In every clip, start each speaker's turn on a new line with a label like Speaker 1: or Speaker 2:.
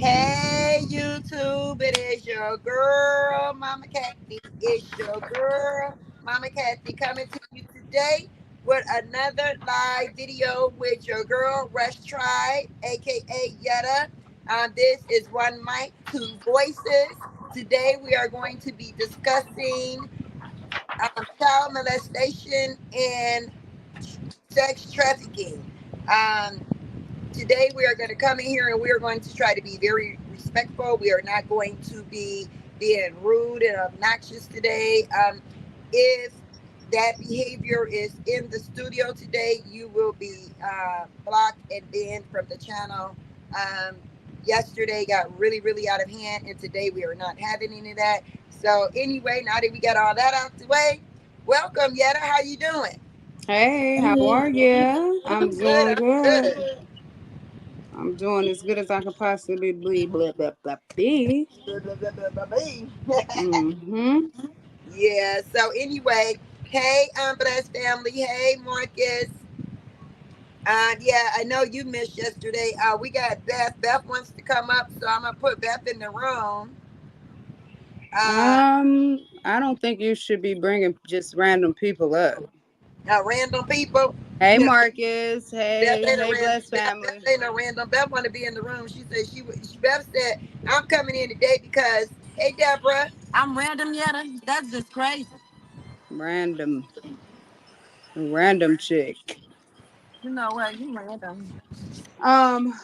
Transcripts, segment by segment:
Speaker 1: Hey YouTube, it is your girl, Mama Kathy. It's your girl, Mama Kathy, coming to you today with another live video with your girl, Rush Tribe, aka Yetta. This is One Mic, Two Voices. Today we are going to be discussing child molestation and sex trafficking. Um, Today we are going to come in here and we are going to try to be very respectful. We are not going to be being rude and obnoxious today. If that behavior is in the studio today, you will be blocked and banned from the channel. Um, Yesterday got really, really out of hand, and today we are not having any of that. So anyway, now that we got all that out the way, welcome, Yetta. How you doing?
Speaker 2: Hey, how are you?
Speaker 1: I'm
Speaker 2: I'm
Speaker 1: good.
Speaker 2: doing
Speaker 1: I'm
Speaker 2: good.
Speaker 1: good.
Speaker 2: I'm doing as good as I could possibly be. Blah, blah, blah, be. Mm-hmm.
Speaker 1: Yeah. So anyway, hey, Bless family. Hey, Marcus. Yeah, I know you missed yesterday. We got Beth. Beth wants to come up, so I'm gonna put Beth in the room. Uh,
Speaker 2: I don't think you should be bringing just random people up.
Speaker 1: Random people.
Speaker 2: Hey,
Speaker 1: Yeah,
Speaker 2: Marcus.
Speaker 1: Beth
Speaker 2: Hey,
Speaker 1: ain't a
Speaker 2: hey,
Speaker 1: random.
Speaker 2: Bless
Speaker 1: Beth
Speaker 2: family.
Speaker 1: ain't no random. Beth want to be in the room. She said Beth said I'm coming in today because. Hey, Deborah.
Speaker 3: I'm random yet. That's just crazy.
Speaker 2: Random, random chick.
Speaker 3: You know what? You random.
Speaker 2: Um,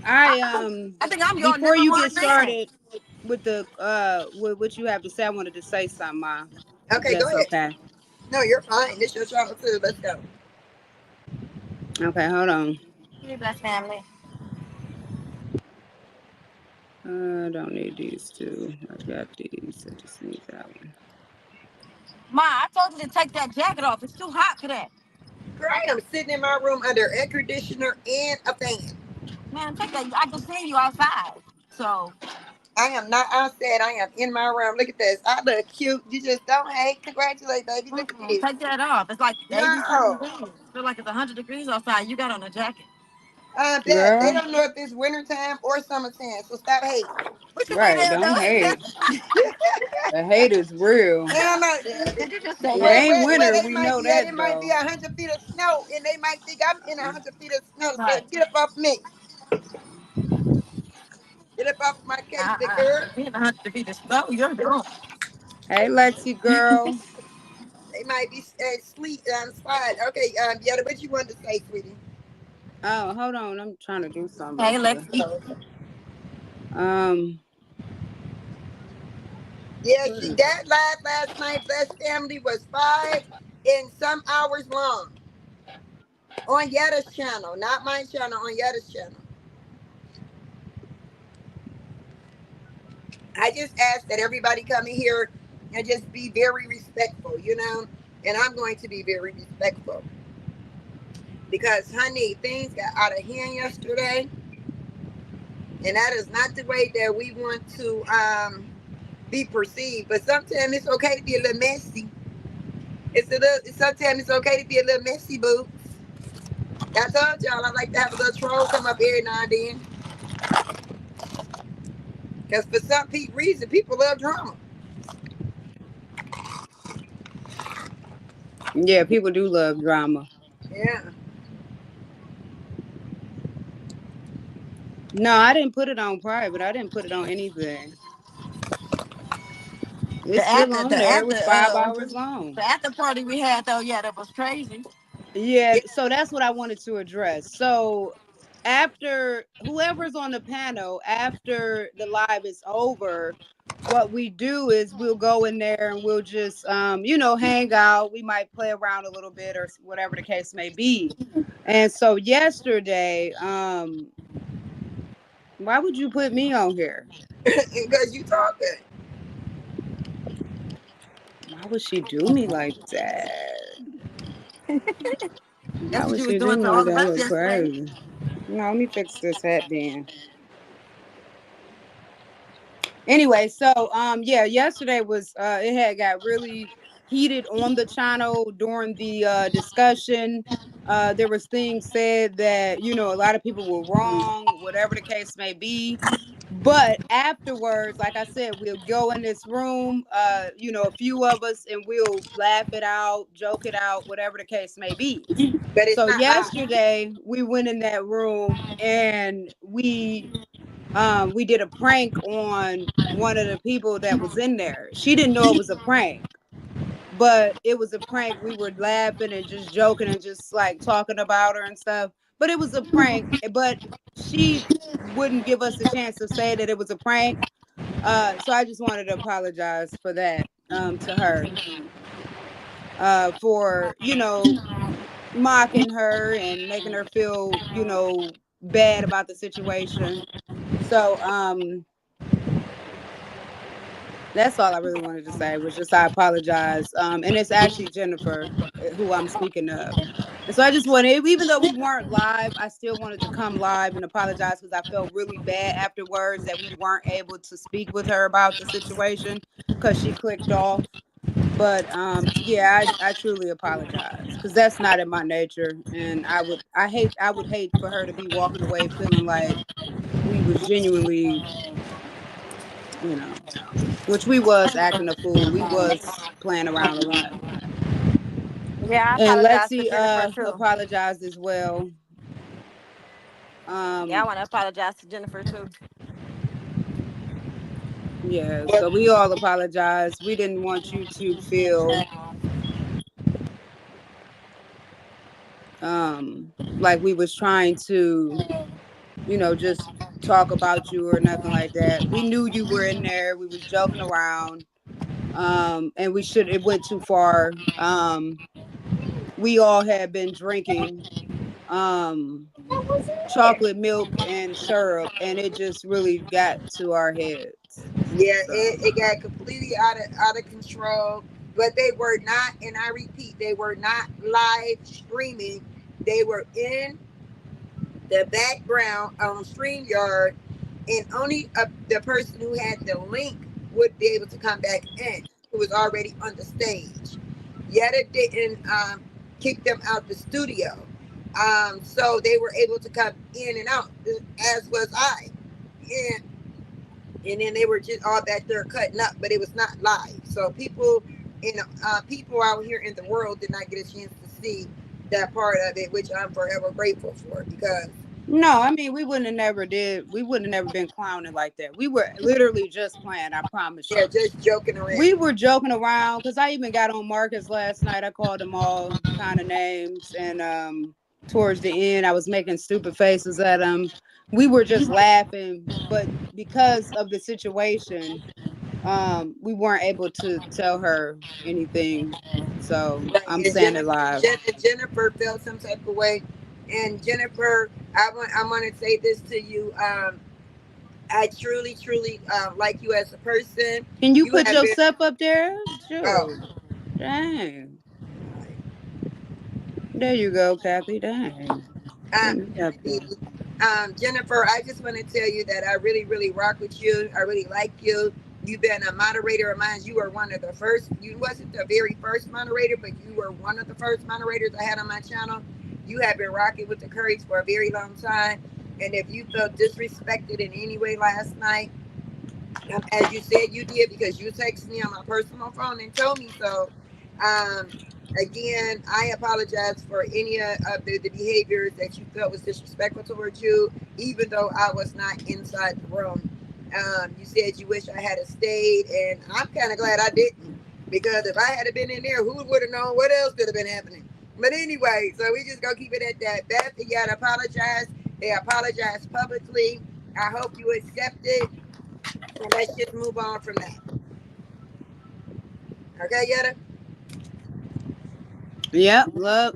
Speaker 2: I
Speaker 3: I think I'm your
Speaker 2: before
Speaker 3: number
Speaker 2: you
Speaker 3: one
Speaker 2: get
Speaker 3: fan.
Speaker 2: started with the with what you have to say, I wanted to say something, Ma, if
Speaker 1: Okay, go
Speaker 2: that's
Speaker 1: ahead.
Speaker 2: okay.
Speaker 1: No, you're fine. This your show too. Let's go.
Speaker 2: Okay, hold on.
Speaker 3: Hey, blessed family.
Speaker 2: I don't need these two. I got these. I just need that one.
Speaker 3: Ma, I told you to take that jacket off. It's too hot for that.
Speaker 1: Girl, I am sitting in my room under air conditioner and a fan.
Speaker 3: Man, take that. I just seen you outside. So,
Speaker 1: I am not outside. I am in my room. Look at this. I look cute. You just don't hate. Congratulate, baby. Look at this.
Speaker 3: take that off. It's like 87
Speaker 1: No.
Speaker 3: degrees. Feel like it's 100 degrees outside. You got on a jacket.
Speaker 1: Beth, they
Speaker 2: Girl,
Speaker 1: don't know if it's wintertime or summertime, so stop hating.
Speaker 3: What you mean
Speaker 2: right?
Speaker 3: they
Speaker 2: Don't
Speaker 3: do?
Speaker 2: hate. The hate is real.
Speaker 1: And I'm like,
Speaker 3: Did you just say
Speaker 2: It
Speaker 3: that?
Speaker 2: ain't
Speaker 1: where
Speaker 2: winter.
Speaker 1: they
Speaker 2: We
Speaker 1: might
Speaker 2: know
Speaker 1: be at,
Speaker 2: that
Speaker 1: it might be
Speaker 2: though.
Speaker 1: 100 feet of snow, and they might think I'm in 100 feet of snow. So
Speaker 3: Right.
Speaker 1: get up off me. Get up off my case, big girl.
Speaker 3: Being 100 degrees is snow. You're wrong.
Speaker 2: Hey, Lexi girl.
Speaker 1: They might be sleet slide. Okay, yeah, what you wanted to say, sweetie?
Speaker 2: Oh, hold on. I'm trying to do something real
Speaker 3: Hey,
Speaker 2: quick.
Speaker 3: Lexi.
Speaker 2: Um,
Speaker 1: Yeah,
Speaker 2: what is-
Speaker 1: that live last night, Blessed Family, was 5 and some hours long on Yetta's channel, not my channel, on Yetta's channel. I just ask that everybody come in here and just be very respectful, and I'm going to be very respectful because, honey, things got out of hand yesterday, and that is not the way that we want to be perceived. But sometimes it's okay to be a little messy. Sometimes it's okay to be a little messy, boo. I told y'all I like to have a little troll come up every now and then. Because for some reason, people love drama.
Speaker 2: yeah, people do love drama.
Speaker 1: Yeah.
Speaker 2: No, I didn't put it on private. I didn't put it on anything.
Speaker 3: The
Speaker 2: It's still
Speaker 3: after,
Speaker 2: on
Speaker 3: the
Speaker 2: there. It
Speaker 3: after,
Speaker 2: was 5 hours long.
Speaker 3: the after party we had though, yeah, that was crazy.
Speaker 2: Yeah,
Speaker 1: Yeah.
Speaker 2: so that's what I wanted to address. So after whoever's on the panel, after the live is over, what we do is we'll go in there and we'll just hang out. We might play around a little bit or whatever the case may be. And so yesterday, why would you put me on here?
Speaker 1: Because you talking.
Speaker 2: Why would she do me like that? Why
Speaker 3: That's what
Speaker 2: would
Speaker 3: you was
Speaker 2: she do
Speaker 3: doing
Speaker 2: me
Speaker 3: to
Speaker 2: like
Speaker 3: all of
Speaker 2: that?
Speaker 3: us
Speaker 2: Look
Speaker 3: yesterday.
Speaker 2: crazy. No, let me fix this headband. Anyway, so yeah, yesterday was it had got really heated on the channel during the discussion. There was things said that a lot of people were wrong, whatever the case may be. But afterwards, like I said, we'll go in this room, a few of us, and we'll laugh it out, joke it out, whatever the case may be.
Speaker 1: But it's
Speaker 2: So
Speaker 1: not live.
Speaker 2: yesterday we went in that room and we did a prank on one of the people that was in there. She didn't know it was a prank, but it was a prank. We were laughing and just joking and just like talking about her and stuff. But it was a prank. But she wouldn't give us a chance to say that it was a prank. So I just wanted to apologize for that to her, for mocking her and making her feel bad about the situation. So that's all I really wanted to say was just I apologize. And it's actually Jennifer who I'm speaking of. And so I just wanted, even though we weren't live, I still wanted to come live and apologize because I felt really bad afterwards that we weren't able to speak with her about the situation because she clicked off. But yeah, I truly apologize because that's not in my nature. And I would hate for her to be walking away feeling like we was genuinely, you know, which we was acting a fool. We was playing around a lot.
Speaker 3: Yeah, I
Speaker 2: And
Speaker 3: apologize to
Speaker 2: Lexi
Speaker 3: Jennifer too.
Speaker 2: apologized as well.
Speaker 3: Yeah, I
Speaker 2: Um
Speaker 3: want to apologize to Jennifer too.
Speaker 2: yeah, so we all apologize. We didn't want you to feel like we was trying to, just talk about you or nothing like that. We knew you were in there. We was joking around. And it went too far. We all had been drinking um chocolate milk and syrup, and it just really got to our heads.
Speaker 1: Yeah,
Speaker 2: So
Speaker 1: it got completely out of control. But they were not, and I repeat, they were not live streaming. They were in the background on StreamYard, and only the person who had the link would be able to come back in, who was already on the stage. Yet it didn't kick them out the studio. So they were able to come in and out, as was I. And then they were just all back there cutting up, but it was not live. So people out here in the world did not get a chance to see that part of it, which I'm forever grateful for because
Speaker 2: no, I mean we wouldn't have never been clowning like that. We were literally just playing, I promise
Speaker 1: they're
Speaker 2: you.
Speaker 1: just joking around.
Speaker 2: We were joking around because I even got on Marcus last night. I called them all kind of names, and towards the end I was making stupid faces at them. We were just laughing, but because of the situation, we weren't able to tell her anything. So
Speaker 1: Right.
Speaker 2: I'm
Speaker 1: And
Speaker 2: saying it live.
Speaker 1: Jennifer felt some type of way. And Jennifer, I want to say this to you. I truly, truly like you as a person.
Speaker 2: Can you
Speaker 1: You
Speaker 2: put
Speaker 1: have been.
Speaker 2: yourself up there?
Speaker 1: Oh,
Speaker 2: Sure. Dang. There you go, Kathy. Dang. Put me up there.
Speaker 1: Jennifer, I just want to tell you that I really, really rock with you. I really like you. You've been a moderator of mine. You were one of the first. You wasn't the very first moderator, but you were one of the first moderators I had on my channel. You have been rocking with the courage for a very long time. And if you felt disrespected in any way last night, as you said you did because you texted me on my personal phone and told me so. Um, Again, I apologize for any of the behaviors that you felt was disrespectful towards you, even though I was not inside the room. You said you wish I had stayed, and I'm kind of glad I didn't because if I had been in there, who would have known what else could have been happening? But anyway, so we just gonna keep it at that. Beth, you gotta apologize. They apologized publicly. I hope you accept it. And let's just move on from that. Okay, Yetta?
Speaker 2: Yep. Love,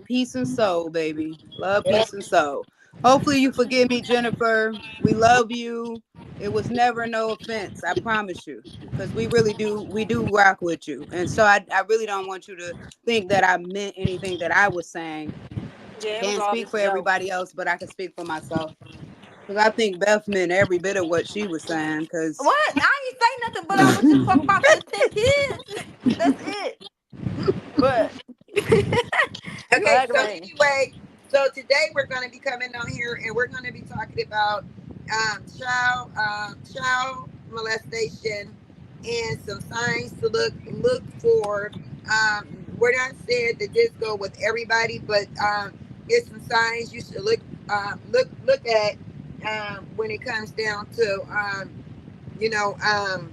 Speaker 2: peace, and soul, baby. Love,
Speaker 1: Yeah.
Speaker 2: peace, and soul. Hopefully you forgive me, Jennifer. We love you. It was never no offense. I promise you. Because we do rock with you. And so I really don't want you to think that I meant anything that I was saying.
Speaker 3: Yeah, it was
Speaker 2: Can't
Speaker 3: all
Speaker 2: speak
Speaker 3: just
Speaker 2: for
Speaker 3: a joke.
Speaker 2: everybody else, but I can speak for myself. Because I think Beth meant every bit of what she was saying. Because
Speaker 3: What? I ain't say nothing, but I was just talking about the 10 kids. That's it. But you
Speaker 1: Okay, so
Speaker 3: aggravating.
Speaker 1: anyway, so today we're going to be coming on here and we're going to be talking about child molestation and some signs to look for. We're not saying to just go with everybody, but it's some signs you should look at when it comes down to you know um,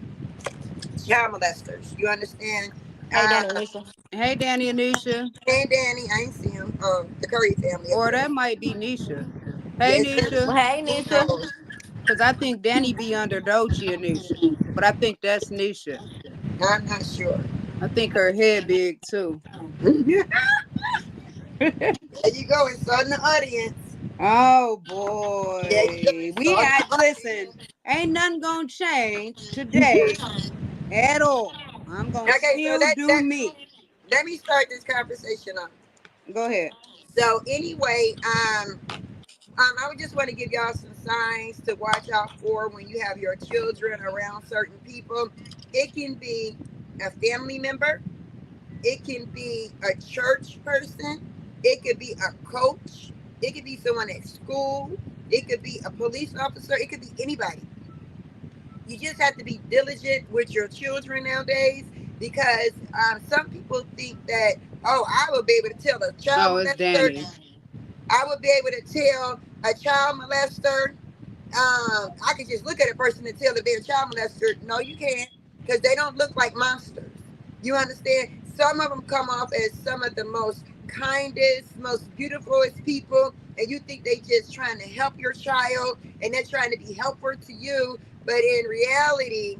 Speaker 1: child molesters. You understand?
Speaker 3: Hey, Danny, Nisha.
Speaker 2: Hey, Danny and Nisha.
Speaker 1: And Danny, I ain't see him. The Curry family, of
Speaker 2: Or
Speaker 1: course.
Speaker 2: that might be Nisha. Hey,
Speaker 1: Yes,
Speaker 2: Nisha.
Speaker 3: Hey,
Speaker 1: who
Speaker 3: Nisha.
Speaker 1: knows?
Speaker 2: Because I think Danny be under Dochi and Nisha. But I think that's Nisha.
Speaker 1: I'm not sure.
Speaker 2: I think her head big too.
Speaker 1: There you go. It's on the audience.
Speaker 2: Oh
Speaker 1: There you go.
Speaker 2: boy.
Speaker 1: It's
Speaker 2: We
Speaker 1: on
Speaker 2: had,
Speaker 1: the
Speaker 2: listen,
Speaker 1: audience.
Speaker 2: ain't nothing gonna change today at all. I'm gonna
Speaker 1: Okay, so
Speaker 2: still do me.
Speaker 1: let me start this conversation off.
Speaker 2: Go ahead.
Speaker 1: So anyway, I would just want to give y'all some signs to watch out for when you have your children around certain people. It can be a family member. It can be a church person. It could be a coach. It could be someone at school. It could be a police officer. It could be anybody. You just have to be diligent with your children nowadays because some people think that, oh, I will be able to tell a child
Speaker 2: Oh, it's
Speaker 1: molester.
Speaker 2: Danny.
Speaker 1: I would be able to tell a child molester. I could just look at a person and tell if they're a child molester. No, you can't, because they don't look like monsters. You understand? Some of them come off as some of the most kindest, most beautifulest people, and you think they just trying to help your child and they're trying to be helpful to you, but in reality,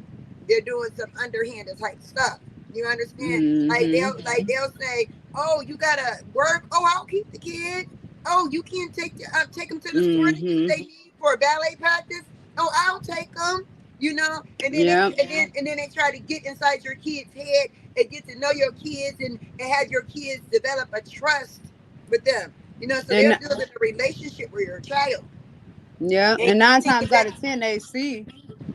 Speaker 1: they're doing some underhanded type stuff. You understand?
Speaker 2: Mm-hmm.
Speaker 1: They'll say, "Oh, you gotta work. Oh, I'll keep the kid. Oh, you can't take them to the store that
Speaker 2: Mm-hmm.
Speaker 1: they need for ballet practice. Oh, I'll take them. You know,
Speaker 2: Yep.
Speaker 1: and then they try to get inside your kid's head and get to know your kids and have your kids develop a trust with them. You know, so they're
Speaker 2: And
Speaker 1: building a relationship with your child.
Speaker 2: yeah,
Speaker 1: And
Speaker 2: and
Speaker 1: you
Speaker 2: nine
Speaker 1: think that,
Speaker 2: times out of ten they see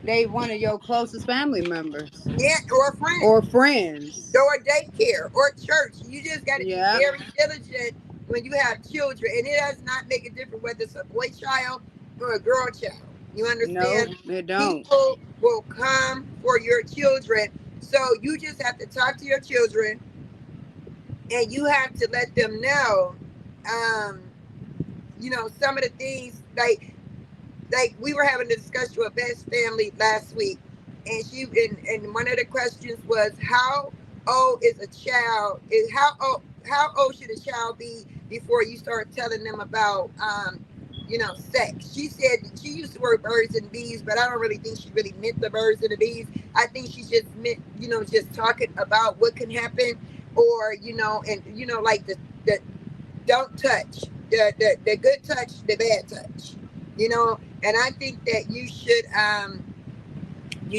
Speaker 2: they one of your closest family members
Speaker 1: yeah, or friends,
Speaker 2: or friends.
Speaker 1: or daycare, or church. You just got to be
Speaker 2: Yeah.
Speaker 1: very diligent when you have children, and it does not make a difference whether it's a boy child or a girl child. You
Speaker 2: Nope,
Speaker 1: understand?
Speaker 2: they don't.
Speaker 1: People will come for your children, so you just have to talk to your children, and you have to let them know, um, some of the things like we were having a discussion with Best Family last week, and and one of the questions was how old is a child? Is how old should a child be before you start telling them about sex? She said she used the word birds and bees, but I don't really think she really meant the birds and the bees. I think she just meant just talking about what can happen, or and like the don't touch, the good touch, the bad touch, and I think that you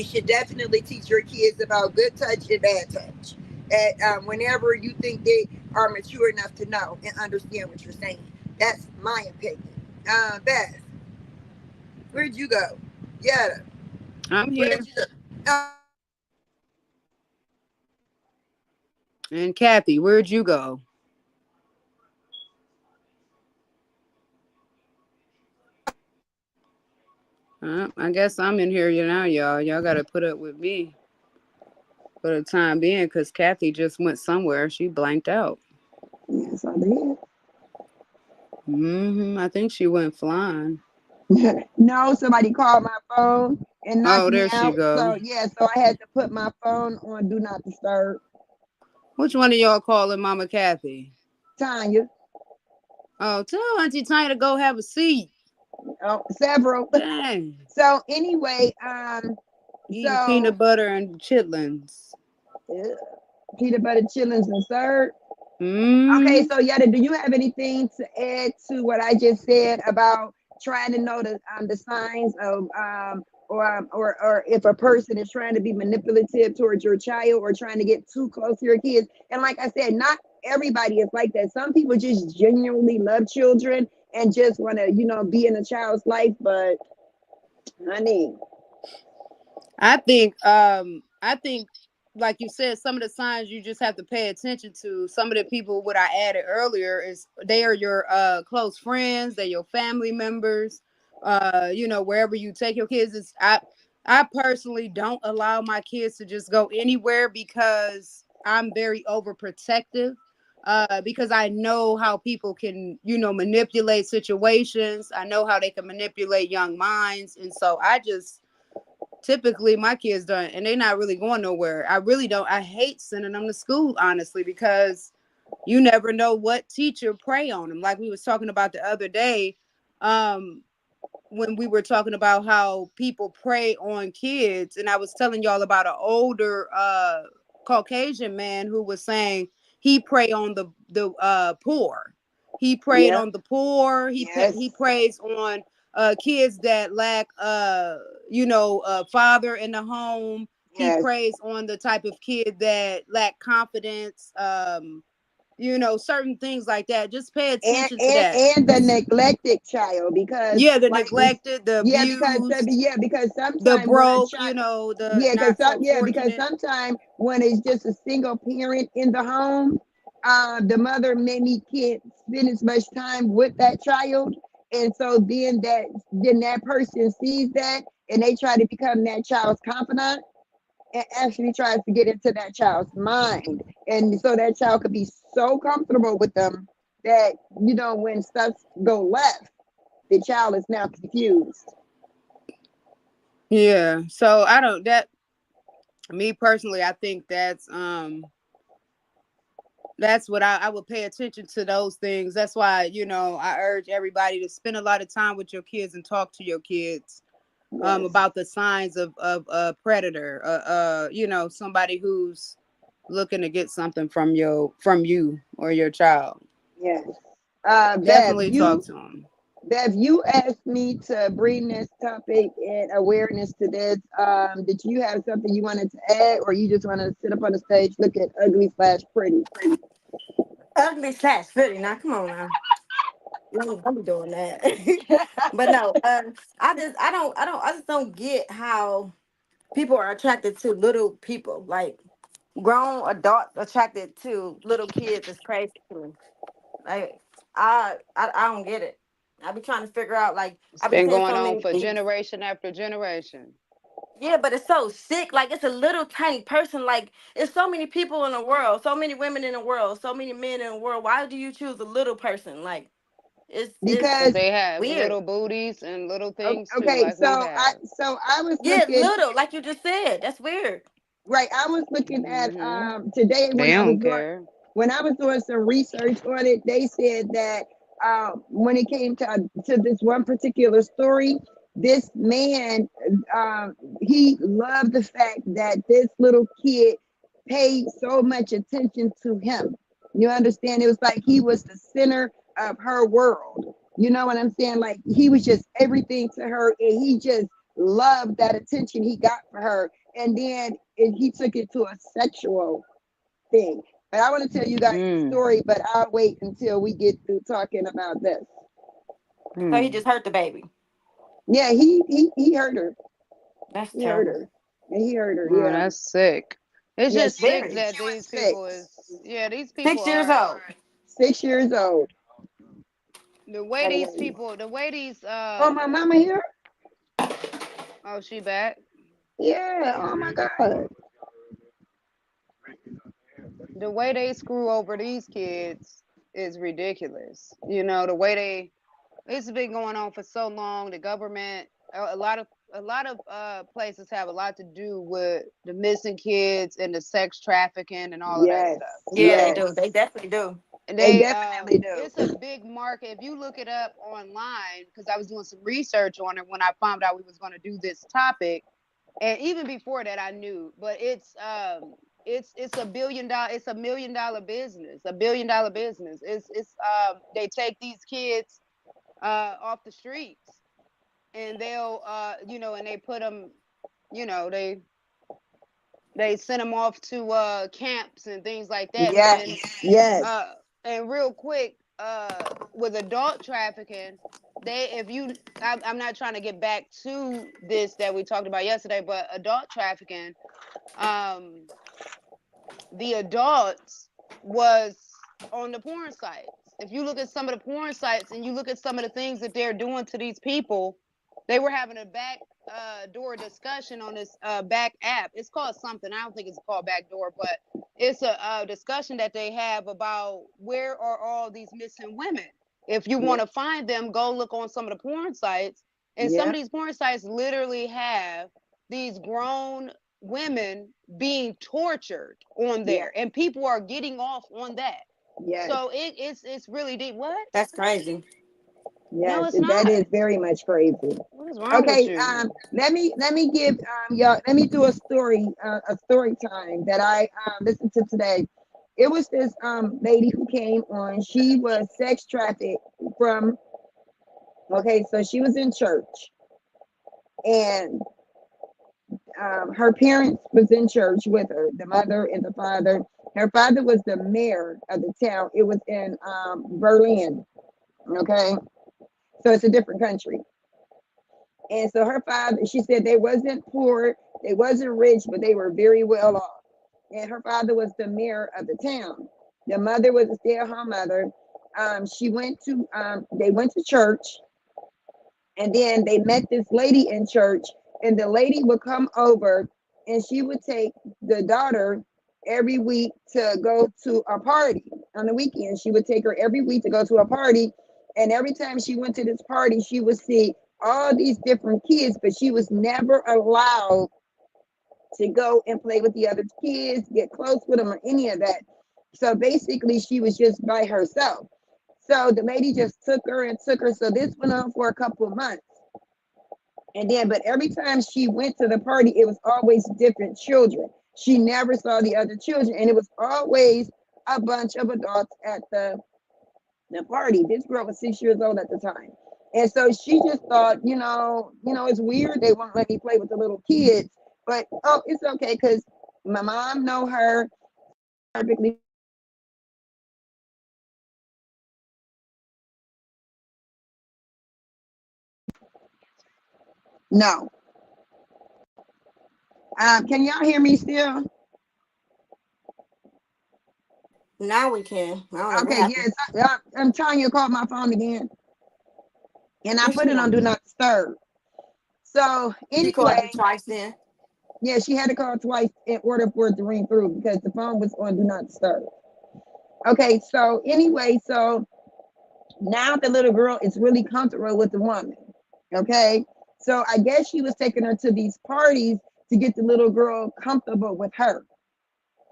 Speaker 1: should definitely teach your kids about good touch and bad touch at whenever you think they are mature enough to know and understand what you're saying. That's my opinion. Beth, where'd you go? Yeah,
Speaker 2: I'm
Speaker 1: where'd
Speaker 2: here.
Speaker 1: you go? Oh,
Speaker 2: And Kathy, where'd you go? I guess I'm in here now, y'all. Y'all gotta put up with me for the time being because Kathy just went somewhere. She blanked out.
Speaker 1: yes, I did.
Speaker 2: I think she went flying.
Speaker 1: No, somebody called my phone and knocked
Speaker 2: Oh,
Speaker 1: me
Speaker 2: there she
Speaker 1: out.
Speaker 2: go.
Speaker 1: So yeah, so I had to put my phone on do not disturb.
Speaker 2: Which one of y'all calling Mama Kathy?
Speaker 1: Tanya,
Speaker 2: Oh, tell Auntie Tanya to go have a seat.
Speaker 1: several.
Speaker 2: Dang.
Speaker 1: So anyway,
Speaker 2: Eating
Speaker 1: so
Speaker 2: peanut butter and chitlins.
Speaker 1: uh, peanut butter chillings and syrup. Okay,
Speaker 2: Mm.
Speaker 1: so Yada, do you have anything to add to what I just said about trying to know the signs of or if a person is trying to be manipulative towards your child or trying to get too close to your kids? And like I said, not everybody is like that. Some people just genuinely love children and just want to be in a child's life, but honey,
Speaker 2: I think like you said, some of the signs you just have to pay attention to. Some of the people what I added earlier is they are your close friends, they're your family members, wherever you take your kids. I personally don't allow my kids to just go anywhere because I'm very overprotective. Because I know how people can, manipulate situations. I know how they can manipulate young minds. And so I just typically my kids don't, and they're not really going nowhere. I really don't. I hate sending them to school, honestly, because you never know what teacher prey on them. Like we was talking about the other day. Um, when we were talking about how people prey on kids, and I was telling y'all about an older Caucasian man who was saying he prey on the poor. He preyed
Speaker 1: Yeah.
Speaker 2: on the poor.
Speaker 1: Yes.
Speaker 2: He preys on kids that lack father in the home. He
Speaker 1: Yes.
Speaker 2: preys on the type of kid that lack confidence. Certain things like that. Just pay
Speaker 1: and
Speaker 2: attention to
Speaker 1: and
Speaker 2: that.
Speaker 1: and the neglected child, because
Speaker 2: Yeah, the
Speaker 1: like it's,
Speaker 2: neglected, the
Speaker 1: yeah, because
Speaker 2: abused, the
Speaker 1: sometimes when a
Speaker 2: broke,
Speaker 1: child,
Speaker 2: the not so
Speaker 1: because
Speaker 2: fortunate.
Speaker 1: sometimes when it's just a single parent in the home, the mother maybe can't spend as much time with that child, and so then that person sees that and they try to become that child's confidant and actually tries to get into that child's mind. And so that child could be so comfortable with them that, when stuff go left, the child is now confused.
Speaker 2: Yeah. So I don't that me personally, I think that's what I would pay attention to those things. That's why, I urge everybody to spend a lot of time with your kids and talk to your kids
Speaker 1: Yes,
Speaker 2: about the signs of a predator, somebody who's looking to get something from you or your child.
Speaker 1: yes. Bev,
Speaker 2: Definitely talk
Speaker 1: you
Speaker 2: to them.
Speaker 1: Bev, you asked me to bring this topic and awareness to this. Did you have something you wanted to add, or you just want to sit up on the stage, look at ugly slash pretty?
Speaker 3: Ugly slash pretty. Now, come on now. Don't be doing that. But no, I just don't get how people are attracted to little people. Like grown adults attracted to little kids is crazy to me. Like I don't get it. I be trying to figure out. Like
Speaker 2: It's
Speaker 3: I've been
Speaker 2: been
Speaker 3: seeing
Speaker 2: going
Speaker 3: so
Speaker 2: on
Speaker 3: many
Speaker 2: for
Speaker 3: things.
Speaker 2: generation after generation.
Speaker 3: Yeah, but it's so sick. Like it's a little tiny person. Like it's so many people in the world, so many women in the world, so many men in the world. Why do you choose a little person? Like it's
Speaker 2: Because
Speaker 1: Because
Speaker 2: they have
Speaker 3: weird.
Speaker 2: little booties and little things too,
Speaker 1: okay,
Speaker 2: like we have.
Speaker 1: so I was
Speaker 3: Yeah,
Speaker 1: looking.
Speaker 3: little, like you just said. That's weird.
Speaker 1: Right, I was looking at
Speaker 2: Hmm.
Speaker 1: today
Speaker 2: They don't care.
Speaker 1: when I was doing some research on it. They said that when it came to this one particular story, this man, he loved the fact that this little kid paid so much attention to him. You understand? It was like he was the center of her world. You know what I'm saying? Like he was just everything to her, and he just loved that attention he got for her. And then he took it to a sexual thing. But I want to tell you guys the
Speaker 2: Mm.
Speaker 1: story, but I'll wait until we get through talking about this.
Speaker 3: So he
Speaker 2: Mm.
Speaker 3: just hurt the baby.
Speaker 1: Yeah, he hurt her.
Speaker 3: That's
Speaker 1: He hurt
Speaker 3: terrible.
Speaker 1: her. And he hurt her.
Speaker 2: Oh,
Speaker 1: Yeah.
Speaker 2: that's sick. It's
Speaker 1: Yeah,
Speaker 2: just
Speaker 1: she
Speaker 2: sick
Speaker 3: Very.
Speaker 1: she
Speaker 2: that
Speaker 1: was
Speaker 2: these people
Speaker 1: six.
Speaker 2: is, yeah, these people
Speaker 3: 6 years
Speaker 2: are,
Speaker 3: old.
Speaker 1: 6 years old.
Speaker 2: the way these,
Speaker 1: Oh, my mama here?
Speaker 2: oh, she back.
Speaker 1: Yeah. Oh my God.
Speaker 2: The way they screw over these kids is ridiculous. The way it's been going on for so long. The government, a lot of places have a lot to do with the missing kids and the sex trafficking and all of that
Speaker 1: Yes.
Speaker 2: stuff.
Speaker 3: Yeah, they
Speaker 1: Yes.
Speaker 3: do. They definitely do.
Speaker 2: And
Speaker 1: They definitely
Speaker 2: it's
Speaker 1: do.
Speaker 2: a big market. If you look it up online, because I was doing some research on it when I found out we was going to do this topic, and even before that I knew, but it's a $1 billion business, $1 billion business. It's they take these kids off the streets, and they'll and they put them, they send them off to camps and things like that. And
Speaker 1: Yes.
Speaker 2: then
Speaker 1: Yes.
Speaker 2: uh and real quick, with adult trafficking, I'm not trying to get back to this that we talked about yesterday, but adult trafficking, um the adults was on the porn sites. If you look at some of the porn sites and you look at some of the things that they're doing to these people, They were having a back door discussion on this back app. It's called something. I don't think it's called backdoor, but it's a discussion that they have about where are all these missing women. If you
Speaker 1: Yeah,
Speaker 2: want to find them, go look on some of the porn sites, and some
Speaker 1: yeah,
Speaker 2: of these porn sites literally have these grown women being tortured on
Speaker 1: yeah,
Speaker 2: there, and people are getting off on that.
Speaker 1: yes,
Speaker 2: So it's really deep. What?
Speaker 3: That's crazy.
Speaker 2: No,
Speaker 1: yes.
Speaker 2: it's
Speaker 1: That
Speaker 2: not.
Speaker 1: is very much crazy.
Speaker 2: What is wrong with
Speaker 1: Okay,
Speaker 2: you?
Speaker 1: let me give y'all, let me do a story time that I listened to today. It was this lady who came on. She was sex trafficked from, okay, so she was in church, and her parents was in church with her, the mother and the father. Her father was the mayor of the town. It was in Berlin, okay, so it's a different country. And so her father, she said they wasn't poor, they wasn't rich, but they were very well off. And her father was the mayor of the town. The mother was a stay-at-home mother. They went to church, and then they met this lady in church, and the lady would come over, and she would take the daughter every week to go to a party on the weekend. She would take her every week to go to a party, and every time she went to this party, she would see all these different kids, but she was never allowed to go and play with the other kids, get close with them, or any of that. So basically, she was just by herself. So the lady just took her and took her. So this went on for a couple of months. And then, but every time she went to the party, it was always different children. She never saw the other children, and it was always a bunch of adults at the party. This girl was 6 years old at the time, and so she just thought, it's weird they won't let me play with the little kids, but oh, it's okay because my mom know her perfectly. No, can y'all hear me still?
Speaker 3: Now we can. I don't know what
Speaker 1: Okay,
Speaker 3: happened.
Speaker 1: yes, I'm telling you, call my phone again, and I
Speaker 3: What
Speaker 1: put
Speaker 3: you
Speaker 1: it on
Speaker 3: want?
Speaker 1: do not disturb. So
Speaker 3: She called
Speaker 1: anyway,
Speaker 3: you twice then.
Speaker 1: yeah, she had to call twice in order for it to ring through because the phone was on do not disturb. Okay, so anyway, so now the little girl is really comfortable with the woman. Okay, so I guess she was taking her to these parties to get the little girl comfortable with her.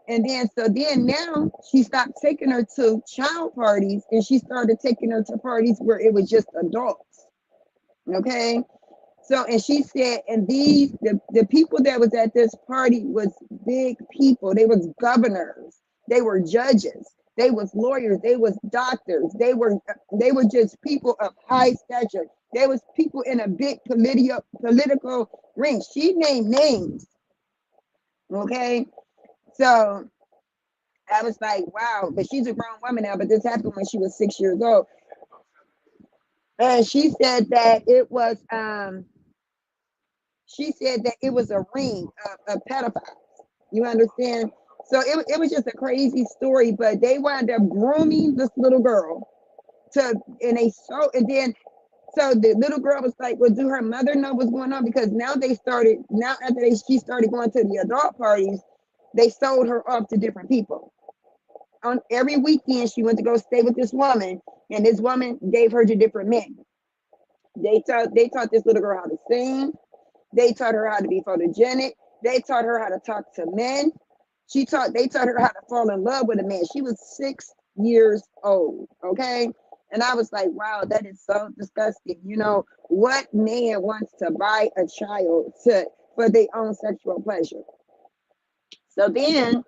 Speaker 1: And then, so then now she stopped taking her to child parties and she started taking her to parties where it was just adults. Okay, so, and she said, and the people that was at this party was big people. They was governors, they were judges, they was lawyers, they was doctors, they were just people of high stature. There was people in a big political ring. She named names. Okay, so I was like, wow, but she's a grown woman now. But this happened when she was 6 years old, and she said that it was a ring of pedophiles. You understand? So it was just a crazy story, but they wound up grooming this little girl to, and then, so the little girl was like, well, do her mother know what's going on? Because now after she started going to the adult parties, they sold her off to different people. On every weekend, she went to go stay with this woman, and this woman gave her to different men. They taught this little girl how to sing. They taught her how to be photogenic. They taught her how to talk to men. They taught her how to fall in love with a man. She was 6 years old. Okay. And I was like, wow, that is so disgusting. What man wants to buy a child for their own sexual pleasure? So then,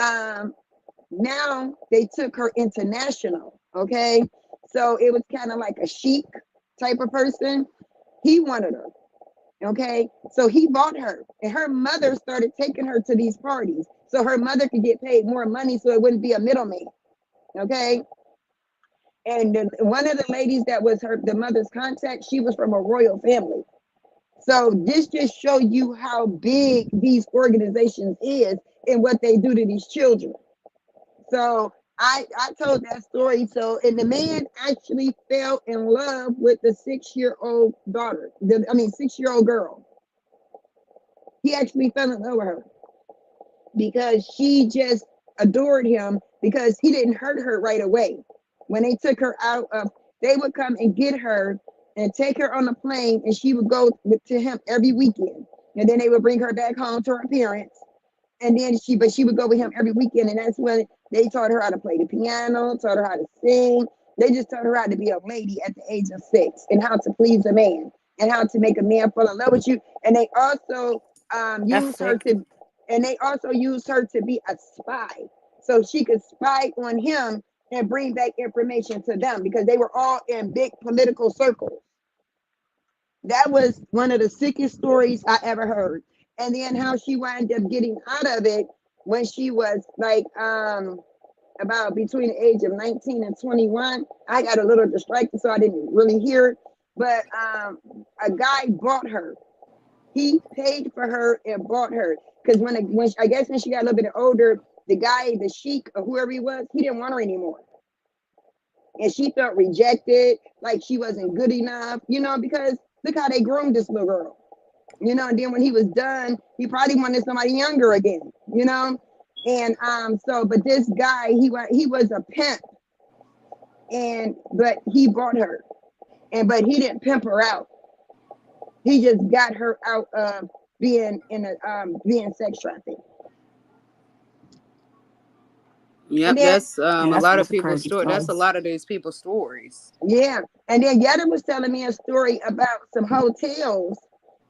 Speaker 1: um, now they took her international. Okay. So it was kind of like a chic type of person. He wanted her. Okay, so he bought her, and her mother started taking her to these parties so her mother could get paid more money so it wouldn't be a middleman. Okay, and one of the ladies that was the mother's contact, she was from a royal family. So this just show you how big these organizations is and what they do to these children. So I told that story. So, and the man actually fell in love with the 6-year-old daughter. I mean, 6-year-old girl. He actually fell in love with her because she just adored him because he didn't hurt her right away. When they took her out of, they would come and get her and take her on the plane, and she would go to him every weekend. And then they would bring her back home to her parents, and then but she would go with him every weekend, and that's when they taught her how to play the piano, taught her how to sing. They just taught her how to be a lady at the age of 6 and how to please a man and how to make a man fall in love with you. And they also
Speaker 3: That's
Speaker 1: used her
Speaker 3: sick.
Speaker 1: to, and they also used her to be a spy, so she could spy on him and bring back information to them because they were all in big political circles. That was one of the sickest stories I ever heard. And then how she wound up getting out of it when she was like about between the age of 19 and 21. I got a little distracted, so I didn't really hear it. But a guy bought her. He paid for her and bought her because I guess when she got a little bit older, the guy, the sheik or whoever he was, he didn't want her anymore, and she felt rejected, like she wasn't good enough, because look how they groomed this little girl, and then when he was done, he probably wanted somebody younger again. And so, but this guy, he was a pimp, and but he bought her, and but he didn't pimp her out. He just got her out of being sex trafficked. And
Speaker 2: Yep,
Speaker 1: then
Speaker 2: that's
Speaker 3: And
Speaker 2: a
Speaker 3: that's
Speaker 2: lot of
Speaker 3: that's a
Speaker 2: people's
Speaker 3: crazy
Speaker 2: story. That's a
Speaker 3: place.
Speaker 2: lot of these people's stories.
Speaker 1: Yeah. And then Yetta was telling me a story about some hotels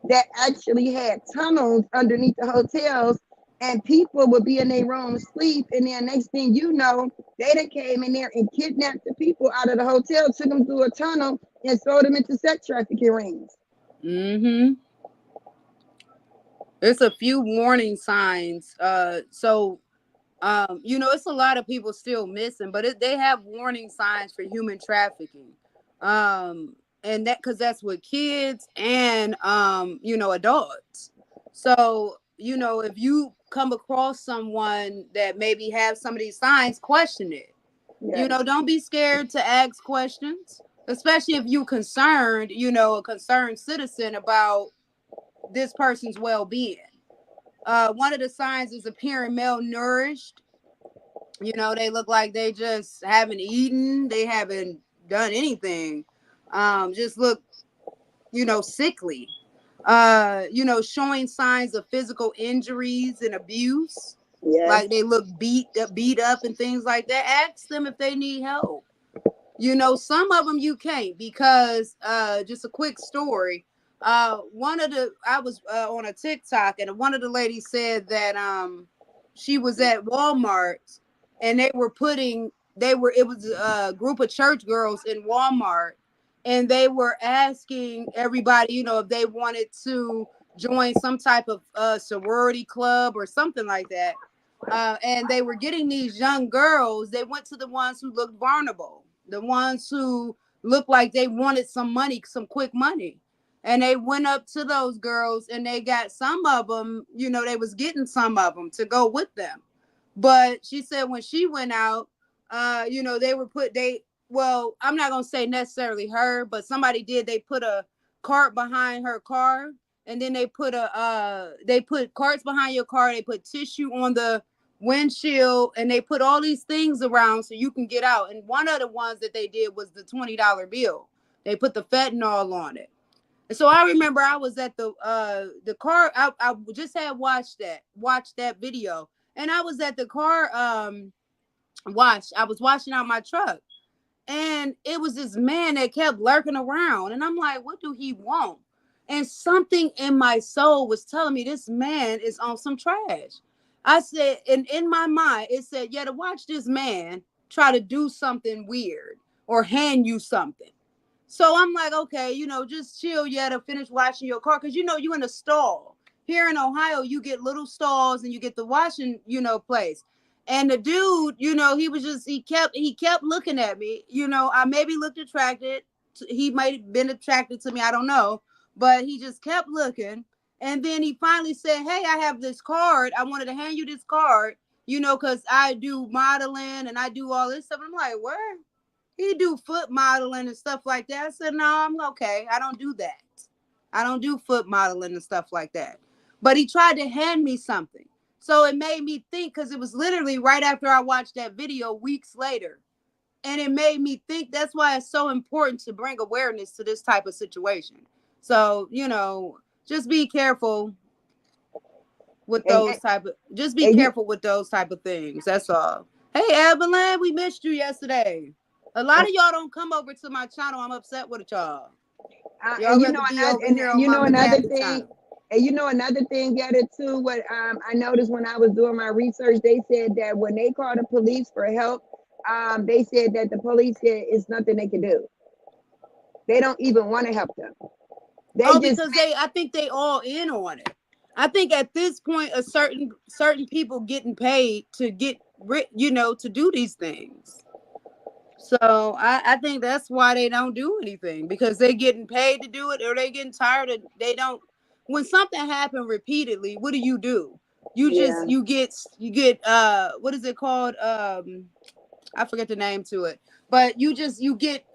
Speaker 1: that actually had tunnels underneath the hotels, and people would be in their room sleep, and then next thing you know, they done came in there and kidnapped the people out of the hotel, took them through a tunnel, and sold them into sex trafficking rings.
Speaker 2: Mm-hmm. It's a few warning signs. It's a lot of people still missing, but they have warning signs for human trafficking. And that because that's with kids and adults. So, if you come across someone that maybe have some of these signs, question it.
Speaker 1: Yes.
Speaker 2: Don't be scared to ask questions, especially if you concerned, a concerned citizen about this person's well-being. One of the signs is appearing malnourished. They look like they just haven't eaten, they haven't done anything. Just look, sickly. Showing signs of physical injuries and abuse,
Speaker 1: Yes.
Speaker 2: like they look beat up and things like that. Ask them if they need help. Some of them you can't because just a quick story. I was on a TikTok, and one of the ladies said that she was at Walmart, and it was a group of church girls in Walmart, and they were asking everybody, if they wanted to join some type of sorority club or something like that. And they were getting these young girls. They went to the ones who looked vulnerable, the ones who looked like they wanted some money, some quick money. And they went up to those girls, and they got some of them, they was getting some of them to go with them. But she said when she went out, they were well, I'm not going to say necessarily her, but somebody did. They put a cart behind her car, and then they put carts behind your car. They put tissue on the windshield, and they put all these things around so you can get out. And one of the ones that they did was the $20 bill. They put the fentanyl on it. And so I remember I was at the car. I just had watched that video, and I was at the car wash. I was washing out my truck, and it was this man that kept lurking around, and I'm like, what do he want? And something in my soul was telling me this man is on some trash. I said, and in my mind it said, yeah, to watch this man try to do something weird or hand you something. So I'm like, okay, just chill, yeah, to finish washing your car, because you in a stall. Here in Ohio, you get little stalls and you get the washing, place. And the dude, he kept looking at me. I maybe looked attracted. He might have been attracted to me. I don't know. But he just kept looking. And then he finally said, hey, I have this card. I wanted to hand you this card. Because I do modeling and I do all this stuff. I'm like, where? He do foot modeling and stuff like that. I said, no, I'm okay. I don't do that. I don't do foot modeling and stuff like that. But he tried to hand me something. So it made me think, because it was literally right after I watched that video weeks later. And it made me think that's why it's so important to bring awareness to this type of situation. So, just be careful with
Speaker 1: And,
Speaker 2: those type of just be
Speaker 1: and you,
Speaker 2: careful with those type of things. That's all. Hey Evelyn, we missed you yesterday. A lot of y'all don't come over to my channel. I'm upset with y'all. Y'all
Speaker 1: and
Speaker 2: rather be
Speaker 1: another,
Speaker 2: over here on Mama
Speaker 1: another
Speaker 2: Kathy
Speaker 1: thing,
Speaker 2: channel.
Speaker 1: and another thing, get it too. What I noticed when I was doing my research, they said that when they called the police for help, they said that the police said it's nothing they can do. They don't even want to help them. They
Speaker 2: Oh,
Speaker 1: just
Speaker 2: because I think they all in on it. I think at this point, a certain people getting paid to to do these things. So I think that's why they don't do anything, because they're getting paid to do it, or they getting tired of they don't. When something happened repeatedly, what do? You just
Speaker 1: yeah,
Speaker 2: you get what is it called? I forget the name to it, but you get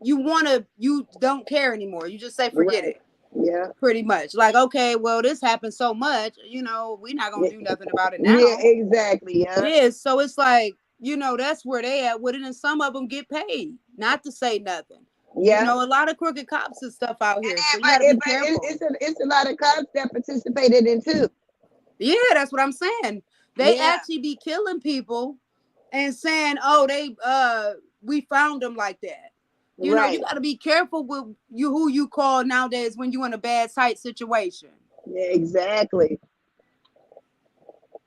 Speaker 2: you don't care anymore. You just say forget
Speaker 1: right,
Speaker 2: it,
Speaker 1: yeah.
Speaker 2: pretty much. Like, okay, well, this happened so much, we're not gonna
Speaker 1: Yeah,
Speaker 2: do nothing about it
Speaker 1: yeah,
Speaker 2: now.
Speaker 1: exactly. Yeah,
Speaker 2: Yeah, so it's like, that's where they at with it, and some of them get paid not to say nothing.
Speaker 1: yeah.
Speaker 2: A lot of crooked cops and stuff out here, so you got to
Speaker 1: But
Speaker 2: be careful.
Speaker 1: it's a lot of cops that participated in too.
Speaker 2: Yeah, that's what I'm saying. They
Speaker 1: Yeah,
Speaker 2: actually be killing people and saying, "Oh, we found them like that." You
Speaker 1: right.
Speaker 2: got to be careful with who you call nowadays when you in a bad tight situation.
Speaker 1: Yeah, exactly.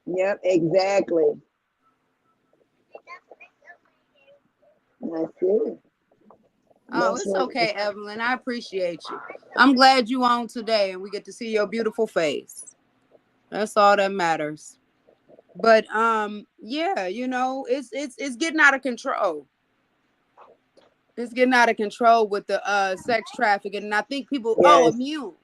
Speaker 1: Yep, exactly. That's it.
Speaker 2: Oh,
Speaker 1: That's
Speaker 2: it's
Speaker 1: what.
Speaker 2: okay, Evelyn. I appreciate you. I'm glad you on today and we get to see your beautiful face. That's all that matters. But yeah, it's getting out of control. It's getting out of control with the sex trafficking, and I think
Speaker 1: Yes,
Speaker 2: immune.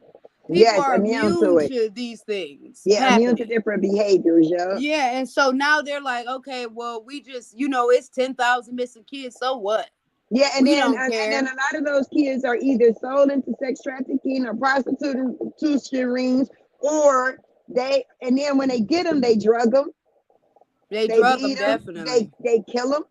Speaker 2: People
Speaker 1: yes,
Speaker 2: are
Speaker 1: immune to
Speaker 2: immune
Speaker 1: it.
Speaker 2: to these things
Speaker 1: Yeah, immune to
Speaker 2: happening.
Speaker 1: different behaviors. Yeah,
Speaker 2: Yeah, and so now they're like, okay, well, we just, it's 10,000 missing kids. So what?
Speaker 1: yeah,
Speaker 2: We don't
Speaker 1: and then
Speaker 2: care.
Speaker 1: a lot of those kids are either sold into sex trafficking or prostitution rings, or and then when they get them, they drug them,
Speaker 2: They
Speaker 1: they
Speaker 2: drug
Speaker 1: beat
Speaker 2: them
Speaker 1: them,
Speaker 2: definitely.
Speaker 1: they kill them.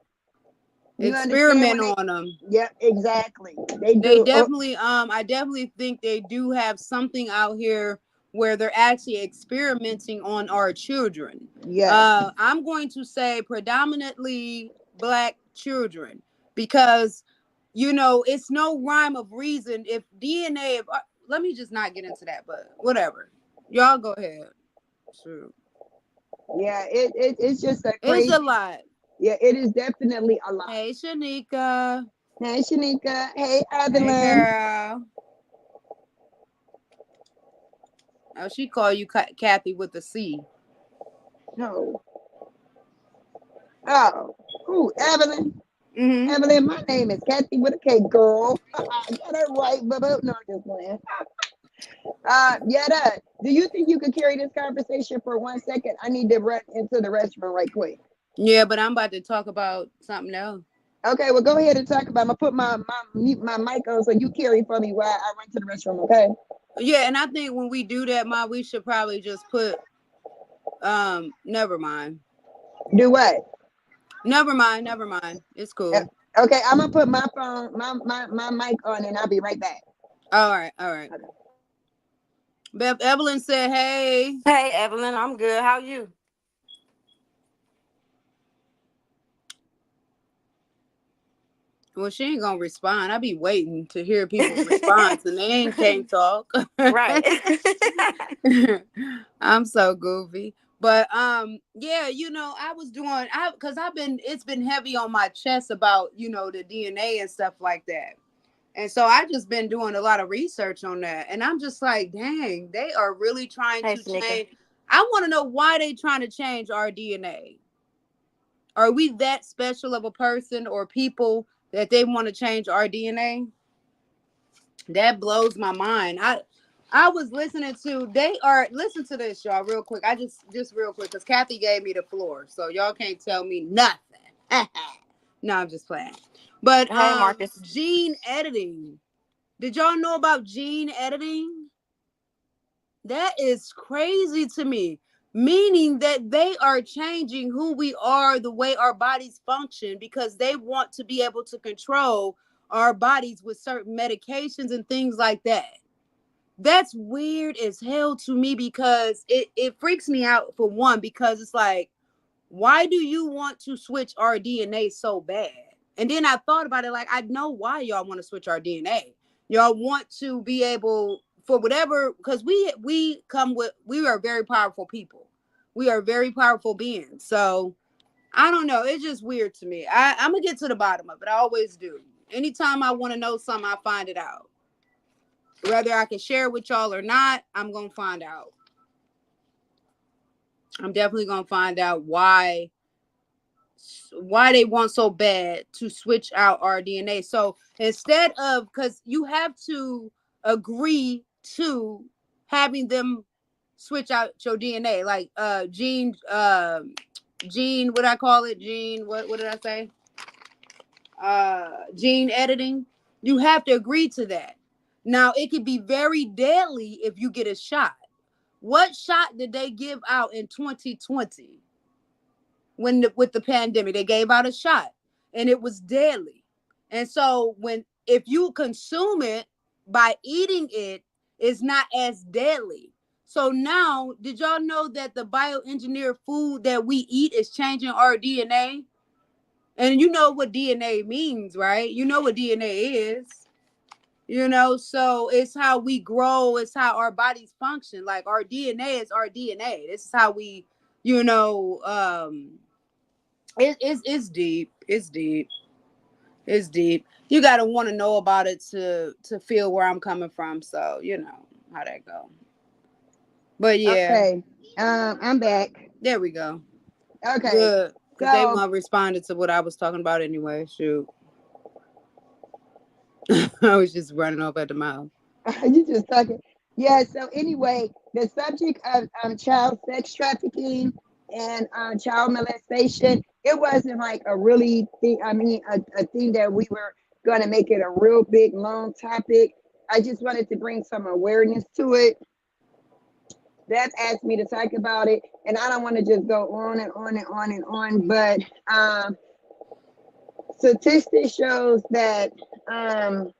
Speaker 1: You understand when
Speaker 2: Experiment
Speaker 1: they?
Speaker 2: on them.
Speaker 1: Yeah, exactly. They
Speaker 2: They
Speaker 1: do. Oh,
Speaker 2: definitely, I definitely think they do have something out here where they're actually experimenting on our children.
Speaker 1: yes.
Speaker 2: I'm going to say predominantly black children, because it's no rhyme of reason if DNA. Let me just not get into that, but whatever. Y'all go ahead. Shoot.
Speaker 1: Yeah, it's just a
Speaker 2: It's
Speaker 1: crazy.
Speaker 2: a lot.
Speaker 1: Yeah, it is definitely a lot.
Speaker 2: Hey, Shanika.
Speaker 1: Hey, Shanika. Hey,
Speaker 2: Hey,
Speaker 1: Evelyn.
Speaker 2: girl. Oh, she call you Kathy with a C.
Speaker 1: No. Oh, who? Evelyn.
Speaker 2: Mm-hmm.
Speaker 1: Evelyn, my name is Kathy with a K, girl. Got it right, but no, I'm just playing. Yetta, do you think you could carry this conversation for 1 second? I need to run into the restroom right quick.
Speaker 2: Yeah, but I'm about to talk about something else.
Speaker 1: Okay, well, go ahead and talk about. I'm gonna put my mic on so you carry for me while I run to the restroom. Okay.
Speaker 2: Yeah, and I think when we do that, we should probably just put never mind.
Speaker 1: Do what?
Speaker 2: Never mind. It's
Speaker 1: Uh,
Speaker 2: cool.
Speaker 1: Okay, I'm gonna put my phone, my mic on, and I'll be right back.
Speaker 2: All right, all right.
Speaker 1: Okay.
Speaker 2: Evelyn said, "Hey."
Speaker 3: Hey, Evelyn, I'm good. How you?
Speaker 2: Well, she ain't gonna respond. I be waiting to hear people's response, and they ain't can't talk.
Speaker 3: Right.
Speaker 2: I'm so goofy. But yeah, I was doing because it's been heavy on my chest about, the DNA and stuff like that. And so I just been doing a lot of research on that. And I'm just like, dang, they are really trying
Speaker 3: Hey,
Speaker 2: to
Speaker 3: Shanika.
Speaker 2: change. I want to know why they trying to change our DNA. Are we that special of a person or people that they want to change our DNA? That blows my mind. I was listening to they are listen to this, y'all, real quick. I just real quick because Kathy gave me the floor, so y'all can't tell me nothing. No, I'm just playing. But
Speaker 3: Hey, Marcus.
Speaker 2: gene editing. Did y'all know about gene editing? That is crazy to me. Meaning that they are changing who we are, the way our bodies function, because they want to be able to control our bodies with certain medications and things like that. That's weird as hell to me because it freaks me out for one, because it's like, why do you want to switch our DNA so bad? And then I thought about it, like, I know why y'all want to switch our DNA. Y'all want to be able for whatever, because we are very powerful people. We are very powerful beings. So I don't know. It's just weird to me. I'm gonna get to the bottom of it. I always do. Anytime I want to know something, I find it out. Whether I can share it with y'all or not, I'm gonna find out. I'm definitely gonna find out why they want so bad to switch out our DNA. So instead of, because you have to agree to having them switch out your DNA, like gene, what I call it, gene, what did I say? Gene editing. You have to agree to that. Now it can be very deadly if you get a shot. What shot did they give out in 2020 with the pandemic? They gave out a shot and it was deadly. And so when if you consume it by eating it, it's not as deadly. So now, did y'all know that the bioengineered food that we eat is changing our DNA? And you know what DNA means, right? You know what DNA is. So it's how we grow, it's how our bodies function. Like our DNA is our DNA. This is how we, you know, it's deep. It's deep. It's deep. You gotta want to know about it to feel where I'm coming from. So you know how that go. But yeah,
Speaker 1: Okay. I'm back.
Speaker 2: there we go.
Speaker 1: Okay.
Speaker 2: Good, because they
Speaker 1: So
Speaker 2: weren't responding to what I was talking about anyway. Shoot, I was just running off at the mouth.
Speaker 1: you just talking. Yeah. So anyway, the subject of child sex trafficking and child molestation, it wasn't like a really thing. I mean, a thing that we were going to make it a real big, long topic. I just wanted to bring some awareness to it. That asked me to talk about it, and I don't want to just go on and on and on and on. But statistics shows that um,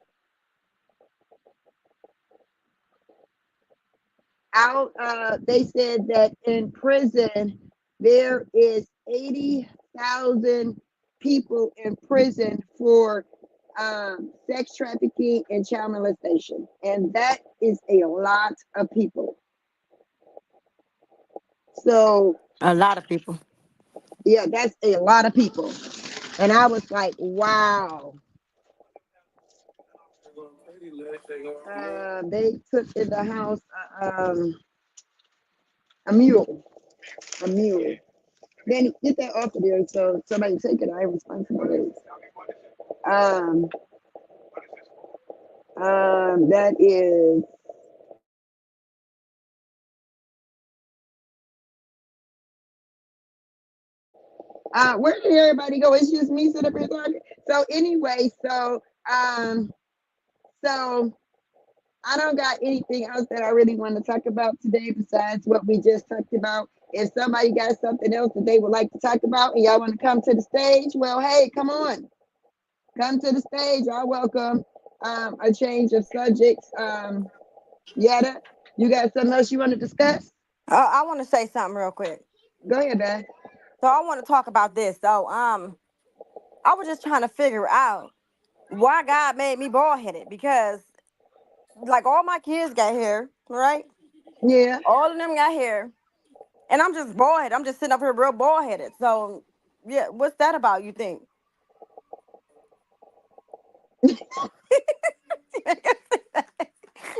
Speaker 1: they said that in prison there is 80,000 people in prison for sex trafficking and child molestation, and that is a lot of people. So
Speaker 3: A lot of people.
Speaker 1: yeah, that's a lot of people. And I was like, wow. They took in the house a mule, a mule. Then get that off of there so somebody take it. I ain't responsible. Um, that is. Where did everybody go? It's just me sitting up here talking. So anyway, so I don't got anything else that I really want to talk about today besides what we just talked about. If somebody got something else that they would like to talk about and y'all want to come to the stage, well, hey, come on. Come to the stage. Y'all welcome. A change of subjects. Yada, you got something else you want to discuss?
Speaker 3: I want to say something real quick.
Speaker 1: Go ahead, Beth.
Speaker 3: So I want to talk about this. So I was just trying to figure out why God made me bald headed because like all my kids got hair, right?
Speaker 1: Yeah.
Speaker 3: All of them got hair, and I'm just bald headed. I'm just sitting up here real bald headed. So yeah, what's that about? You think?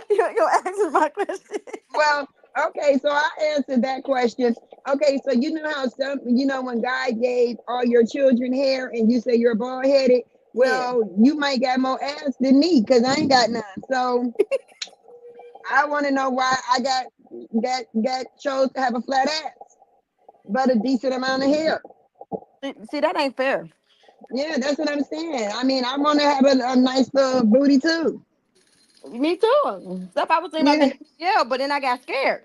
Speaker 3: You answer my question.
Speaker 1: Well, okay, so I answered that question. Okay, so you know how when God gave all your children hair and you say you're bald headed,
Speaker 3: Yeah.
Speaker 1: well, you might got more ass than me because I ain't got none. So I want to know why I got chose to have a flat ass, but a decent amount of hair.
Speaker 3: See, that ain't fair.
Speaker 1: Yeah, that's what I'm saying. I mean, I want to have a nice little booty too.
Speaker 3: Me too. Stuff I was thinking about
Speaker 1: Yeah,
Speaker 3: getting yeah, but then I got scared.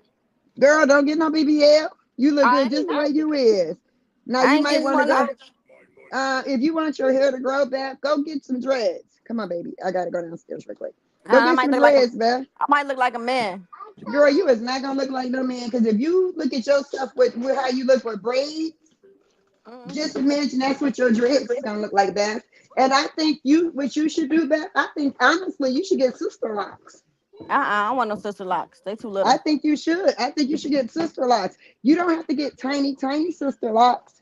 Speaker 1: girl, don't get no BBL. You look
Speaker 3: I
Speaker 1: good just
Speaker 3: ain't
Speaker 1: the way you is. Now
Speaker 3: I
Speaker 1: you
Speaker 3: ain't
Speaker 1: might
Speaker 3: getting
Speaker 1: want to
Speaker 3: one
Speaker 1: go.
Speaker 3: like
Speaker 1: If you want your hair to grow back, go get some dreads. Come on, baby. I gotta go downstairs real quick. Go
Speaker 3: I
Speaker 1: get
Speaker 3: might
Speaker 1: some
Speaker 3: look like a
Speaker 1: dreads, man.
Speaker 3: I might look like a man.
Speaker 1: Girl, you is not gonna look like no man. Because if you look at yourself with how you look with braids,
Speaker 3: Mm-mm.
Speaker 1: just imagine that's what your dreads is gonna look like, Beth. And I think what you should do, Beth. I think honestly, you should get sister locks.
Speaker 3: I don't want no sister locks. They too
Speaker 1: I
Speaker 3: little.
Speaker 1: think you should. I think you should get sister locks. You don't have to get tiny, tiny sister locks.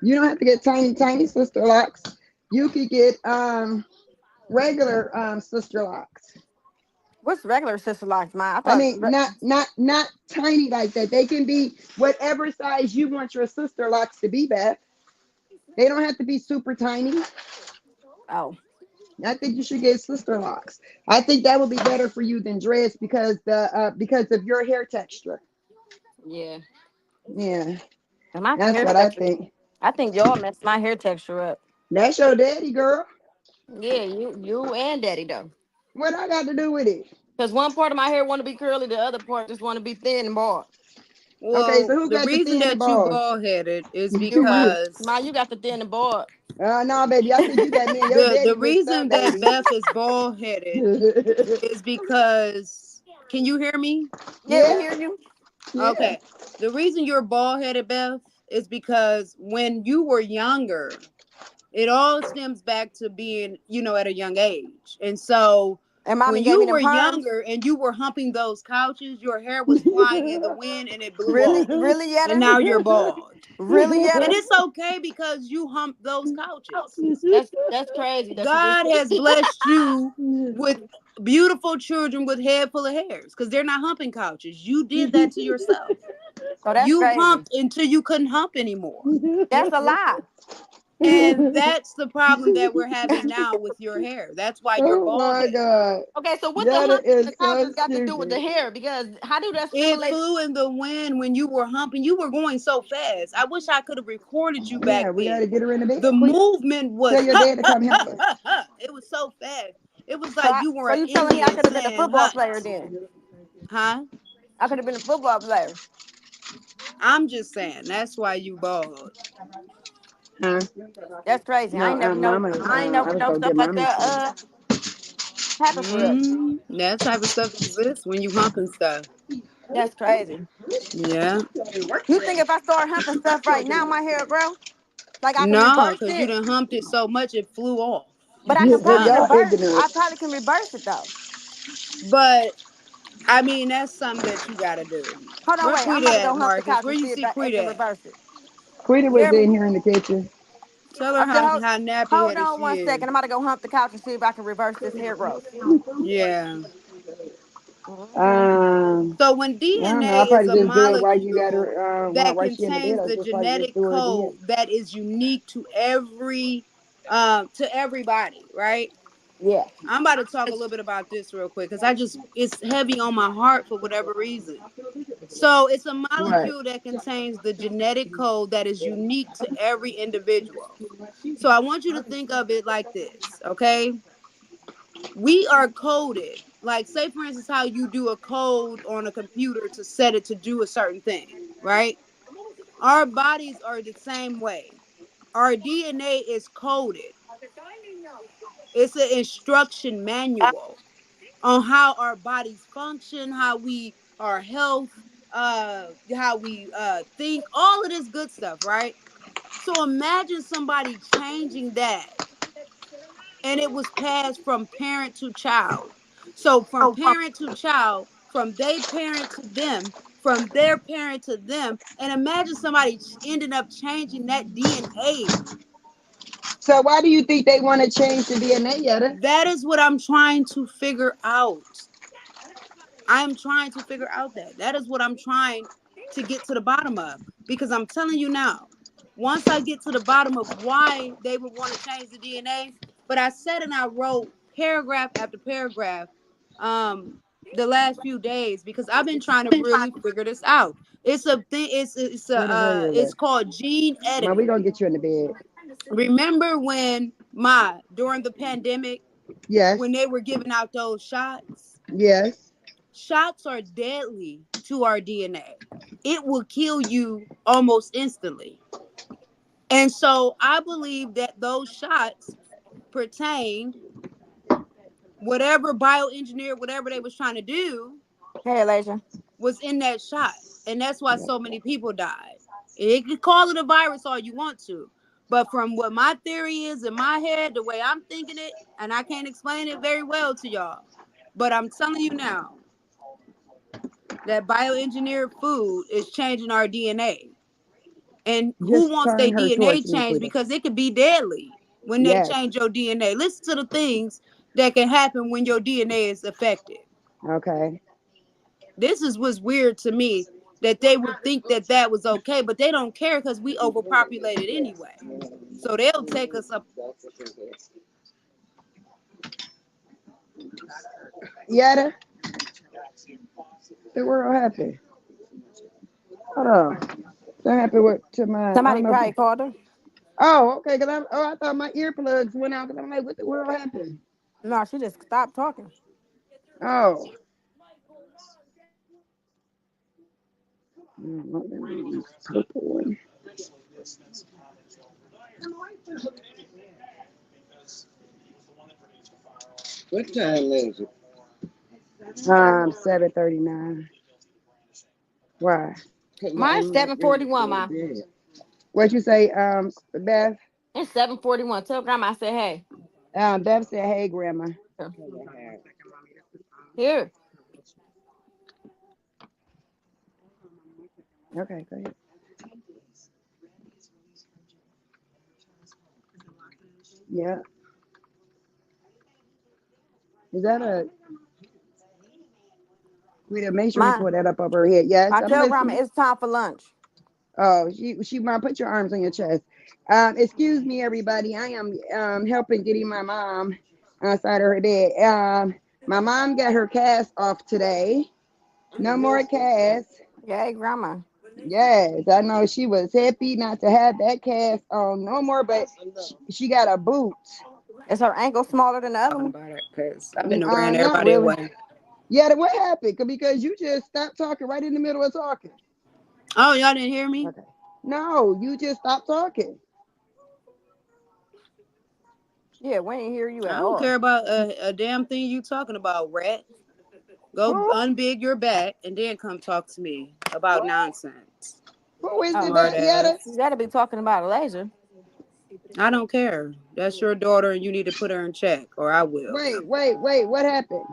Speaker 1: You don't have to get tiny, tiny sister locks. You could get regular sister locks.
Speaker 3: What's regular sister locks, mine? I
Speaker 1: I
Speaker 3: thought
Speaker 1: mean, not tiny like that. They can be whatever size you want your sister locks to be, Beth. They don't have to be super tiny.
Speaker 3: oh
Speaker 1: I think you should get sister locks. I think that would be better for you than dreads because of your hair texture.
Speaker 3: yeah.
Speaker 1: Yeah,
Speaker 3: And my
Speaker 1: that's
Speaker 3: hair
Speaker 1: what I
Speaker 3: texture.
Speaker 1: think.
Speaker 3: I think y'all messed my hair texture up.
Speaker 1: That's your daddy, girl.
Speaker 3: Yeah, you and daddy though.
Speaker 1: What I got to do with it?
Speaker 3: Because one part of my hair want to be curly, the other part just want to be thin and bald.
Speaker 1: Okay, so
Speaker 2: Well,
Speaker 1: who
Speaker 2: the
Speaker 1: got the
Speaker 2: reason
Speaker 1: thin and
Speaker 2: that you
Speaker 1: bald?
Speaker 2: bald headed is
Speaker 3: You right.
Speaker 2: because
Speaker 3: Ma, you got the thin and bald.
Speaker 1: No, baby. I think you got me and your
Speaker 2: the
Speaker 1: daddy mixed up,
Speaker 2: reason that
Speaker 1: baby.
Speaker 2: Beth is bald headed is because, can you hear me?
Speaker 3: Yeah, we
Speaker 1: Yeah,
Speaker 3: hear you.
Speaker 1: yeah.
Speaker 2: Okay. The reason you're bald headed, Beth, is because when you were younger, it all stems back to being, at a young age. And so
Speaker 3: And
Speaker 2: when
Speaker 3: mommy gave me
Speaker 2: you
Speaker 3: them
Speaker 2: were
Speaker 3: perms.
Speaker 2: younger and you were humping those couches, your hair was flying in the wind and it blew
Speaker 3: Really,
Speaker 2: off.
Speaker 3: really,
Speaker 2: And
Speaker 3: Yetter?
Speaker 2: now you're bald.
Speaker 3: Really,
Speaker 2: And
Speaker 3: Yetter?
Speaker 2: it's okay because you humped those couches.
Speaker 3: That's crazy that you just
Speaker 2: God has blessed you with beautiful children with head full of hairs because they're not humping couches. You did that to yourself.
Speaker 3: Oh, that's
Speaker 2: You
Speaker 3: crazy.
Speaker 2: humped until you couldn't hump anymore.
Speaker 3: That's a lie.
Speaker 2: And that's the problem that we're having now with your hair. That's why you're
Speaker 1: Oh
Speaker 2: bald
Speaker 1: my
Speaker 2: headed.
Speaker 1: God.
Speaker 3: Okay, so what the
Speaker 1: That
Speaker 3: humping the
Speaker 1: is so
Speaker 3: couches got to do with the
Speaker 1: stupid.
Speaker 3: hair? Because how do that
Speaker 2: It
Speaker 3: stimulate?
Speaker 2: flew in the wind when you were humping. You were going so fast. I wish I could have recorded you back
Speaker 1: Yeah, we got to
Speaker 2: then.
Speaker 1: get her in the bed
Speaker 2: The
Speaker 1: quick.
Speaker 2: movement
Speaker 1: Tell
Speaker 2: was
Speaker 1: your dad to come help us.
Speaker 2: It was so fast. It was
Speaker 3: So,
Speaker 2: like you were
Speaker 3: so
Speaker 2: an
Speaker 3: you telling me I
Speaker 2: Indian
Speaker 3: could have been a
Speaker 2: saying
Speaker 3: football
Speaker 2: hut.
Speaker 3: player then?
Speaker 2: Huh?
Speaker 3: I could have been a football player.
Speaker 2: I'm just saying that's why you bald.
Speaker 1: Huh?
Speaker 3: That's crazy.
Speaker 1: No, Mama.
Speaker 3: I ain't never
Speaker 1: I was
Speaker 3: know
Speaker 1: gonna
Speaker 3: stuff
Speaker 1: get
Speaker 3: like
Speaker 1: Mama
Speaker 3: that.
Speaker 1: some.
Speaker 3: Happen for real.
Speaker 2: That type of stuff exists when you humping stuff.
Speaker 3: That's crazy.
Speaker 2: Yeah.
Speaker 3: You think if I start humping stuff right now, my hair will grow? Like I can
Speaker 2: No,
Speaker 3: reverse
Speaker 2: because you
Speaker 3: it,
Speaker 2: done humped it so much it flew off.
Speaker 3: but I
Speaker 2: You
Speaker 3: can probably
Speaker 2: done.
Speaker 1: Y'all
Speaker 3: reverse.
Speaker 1: ignorant.
Speaker 3: I probably can reverse it though.
Speaker 2: But I mean, that's something that you got to do.
Speaker 3: Hold on,
Speaker 2: Where
Speaker 3: wait. I'm
Speaker 2: Quita
Speaker 3: about to go
Speaker 2: at,
Speaker 3: hump the
Speaker 2: Marcus?
Speaker 3: couch
Speaker 2: Where
Speaker 3: and
Speaker 2: you
Speaker 3: see
Speaker 2: see
Speaker 3: if it
Speaker 2: Quita
Speaker 3: can
Speaker 2: at?
Speaker 3: reverse it.
Speaker 1: Quita
Speaker 3: You
Speaker 1: was
Speaker 3: hear me?
Speaker 1: in here in the kitchen.
Speaker 2: Tell her
Speaker 3: I said,
Speaker 2: how nappy
Speaker 3: hold
Speaker 2: headed
Speaker 3: on
Speaker 2: she
Speaker 3: one
Speaker 2: is.
Speaker 3: second. I'm about to go hump the couch and see if I can reverse this hair growth.
Speaker 2: Yeah.
Speaker 3: Hmm.
Speaker 1: Um,
Speaker 2: So when
Speaker 1: I don't know.
Speaker 2: DNA
Speaker 1: I'll
Speaker 2: is
Speaker 1: probably
Speaker 2: a
Speaker 1: just do it while you got
Speaker 2: molecule
Speaker 1: her.
Speaker 2: that
Speaker 1: While she in the bed,
Speaker 2: contains
Speaker 1: I'll
Speaker 2: the
Speaker 1: just probably just
Speaker 2: genetic
Speaker 1: do it again.
Speaker 2: code that is unique to everybody, right?
Speaker 3: Yeah.
Speaker 2: I'm about to talk a little bit about this real quick because it's heavy on my heart for whatever reason. So it's a
Speaker 1: Right.
Speaker 2: molecule that contains the genetic code that is unique to every individual. So I want you to think of it like this, okay? We are coded. Like, say, for instance, how you do a code on a computer to set it to do a certain thing, right? Our bodies are the same way. Our DNA is coded, it's an instruction manual on how our bodies function, how we, our health, how we think, all of this good stuff, right? So imagine somebody changing that and it was passed from parent to child. So from parent to child, from their parent to them, from their parent to them, and imagine somebody ending up changing that DNA.
Speaker 1: So why do you think they want to change the DNA, Yetta?
Speaker 2: That is what I'm trying to figure out. I'm trying to figure out that. That is what I'm trying to get to the bottom of. Because I'm telling you now, once I get to the bottom of why they would want to change the DNA, but I said and I wrote paragraph after paragraph um the last few days because I've been trying to really figure this out. It's a thing.
Speaker 1: Where the Oreo
Speaker 2: It's
Speaker 1: at?
Speaker 2: called gene
Speaker 1: Ma, we
Speaker 2: editing.
Speaker 1: gonna get you in the bed.
Speaker 2: Remember when during the pandemic
Speaker 1: Yes.
Speaker 2: when they were giving out those shots?
Speaker 1: Yes.
Speaker 2: Shots are deadly to our DNA. It will kill you almost instantly. And so I believe that those shots pertained whatever bioengineer, whatever they was trying to do,
Speaker 3: Hey, Elijah.
Speaker 2: was in that shot. And that's why so many people died. You can call it a virus all you want to. But from what my theory is in my head, the way I'm thinking it, and I can't explain it very well to y'all, but I'm telling you now that bioengineered food is changing our DNA. And who
Speaker 1: Just
Speaker 2: wants
Speaker 1: turn
Speaker 2: their
Speaker 1: her
Speaker 2: DNA
Speaker 1: towards me,
Speaker 2: changed?
Speaker 1: Quita.
Speaker 2: Because it could be deadly when they
Speaker 1: Yes.
Speaker 2: change your DNA. Listen to the things that can happen when your DNA is affected.
Speaker 1: Okay.
Speaker 2: This is what's weird to me that they would think that that was okay, but they don't care because we overpopulated anyway. So they'll take us up.
Speaker 1: Yada. The world happened. Hold on. That happened with to my. I don't
Speaker 3: Somebody
Speaker 1: know.
Speaker 3: probably called her.
Speaker 1: Oh, okay. Cause I thought my earplugs went out. Cause I'm like, what the world happened?
Speaker 3: No, she just stopped talking.
Speaker 1: Oh. Purple one. What time is it? 7:39. Why? Cause
Speaker 3: Mine's
Speaker 1: I'm not
Speaker 3: seven
Speaker 1: ready
Speaker 3: forty
Speaker 1: to
Speaker 3: one,
Speaker 1: go to
Speaker 3: ma.
Speaker 1: bed. What you say, Beth?
Speaker 3: It's 7:41. Tell grandma I said, hey.
Speaker 1: Beth said, "Hey, Grandma."
Speaker 3: Here.
Speaker 1: Okay, go ahead. Yeah. Is that a? Wait, make sure you
Speaker 3: Ma,
Speaker 1: pull that up over her head. Yes,
Speaker 3: I
Speaker 1: I'm
Speaker 3: tell grandma
Speaker 1: listening.
Speaker 3: it's time for lunch.
Speaker 1: Oh, she might put your arms on your chest. Excuse me, everybody. I am helping getting my mom outside of her bed. My mom got her cast off today. No more cast.
Speaker 3: Yay, grandma.
Speaker 1: Yes, I know she was happy not to have that cast on no more, but she got a boot.
Speaker 3: Is her ankle smaller than the other
Speaker 2: Talking
Speaker 3: one?
Speaker 2: about it because I've been wearing
Speaker 1: Not
Speaker 2: everybody
Speaker 1: really.
Speaker 2: away.
Speaker 1: Yeah, what happened? Because you just stopped talking right in the middle of talking.
Speaker 2: Oh, y'all didn't hear me?
Speaker 1: Okay. No, you just stopped talking.
Speaker 3: Yeah, we ain't hear you
Speaker 2: I
Speaker 3: at
Speaker 2: don't
Speaker 3: all.
Speaker 2: care about a damn thing you talking about, rat. Go
Speaker 1: Who?
Speaker 2: unbig your back and then come talk to me about
Speaker 1: Who?
Speaker 2: nonsense.
Speaker 1: Who is it
Speaker 3: Oh,
Speaker 2: Smart
Speaker 1: that yet?
Speaker 3: you
Speaker 2: ass.
Speaker 3: gotta be talking about Elijah.
Speaker 2: I don't care. That's your daughter and you need to put her in check or I will.
Speaker 1: Wait. What happened?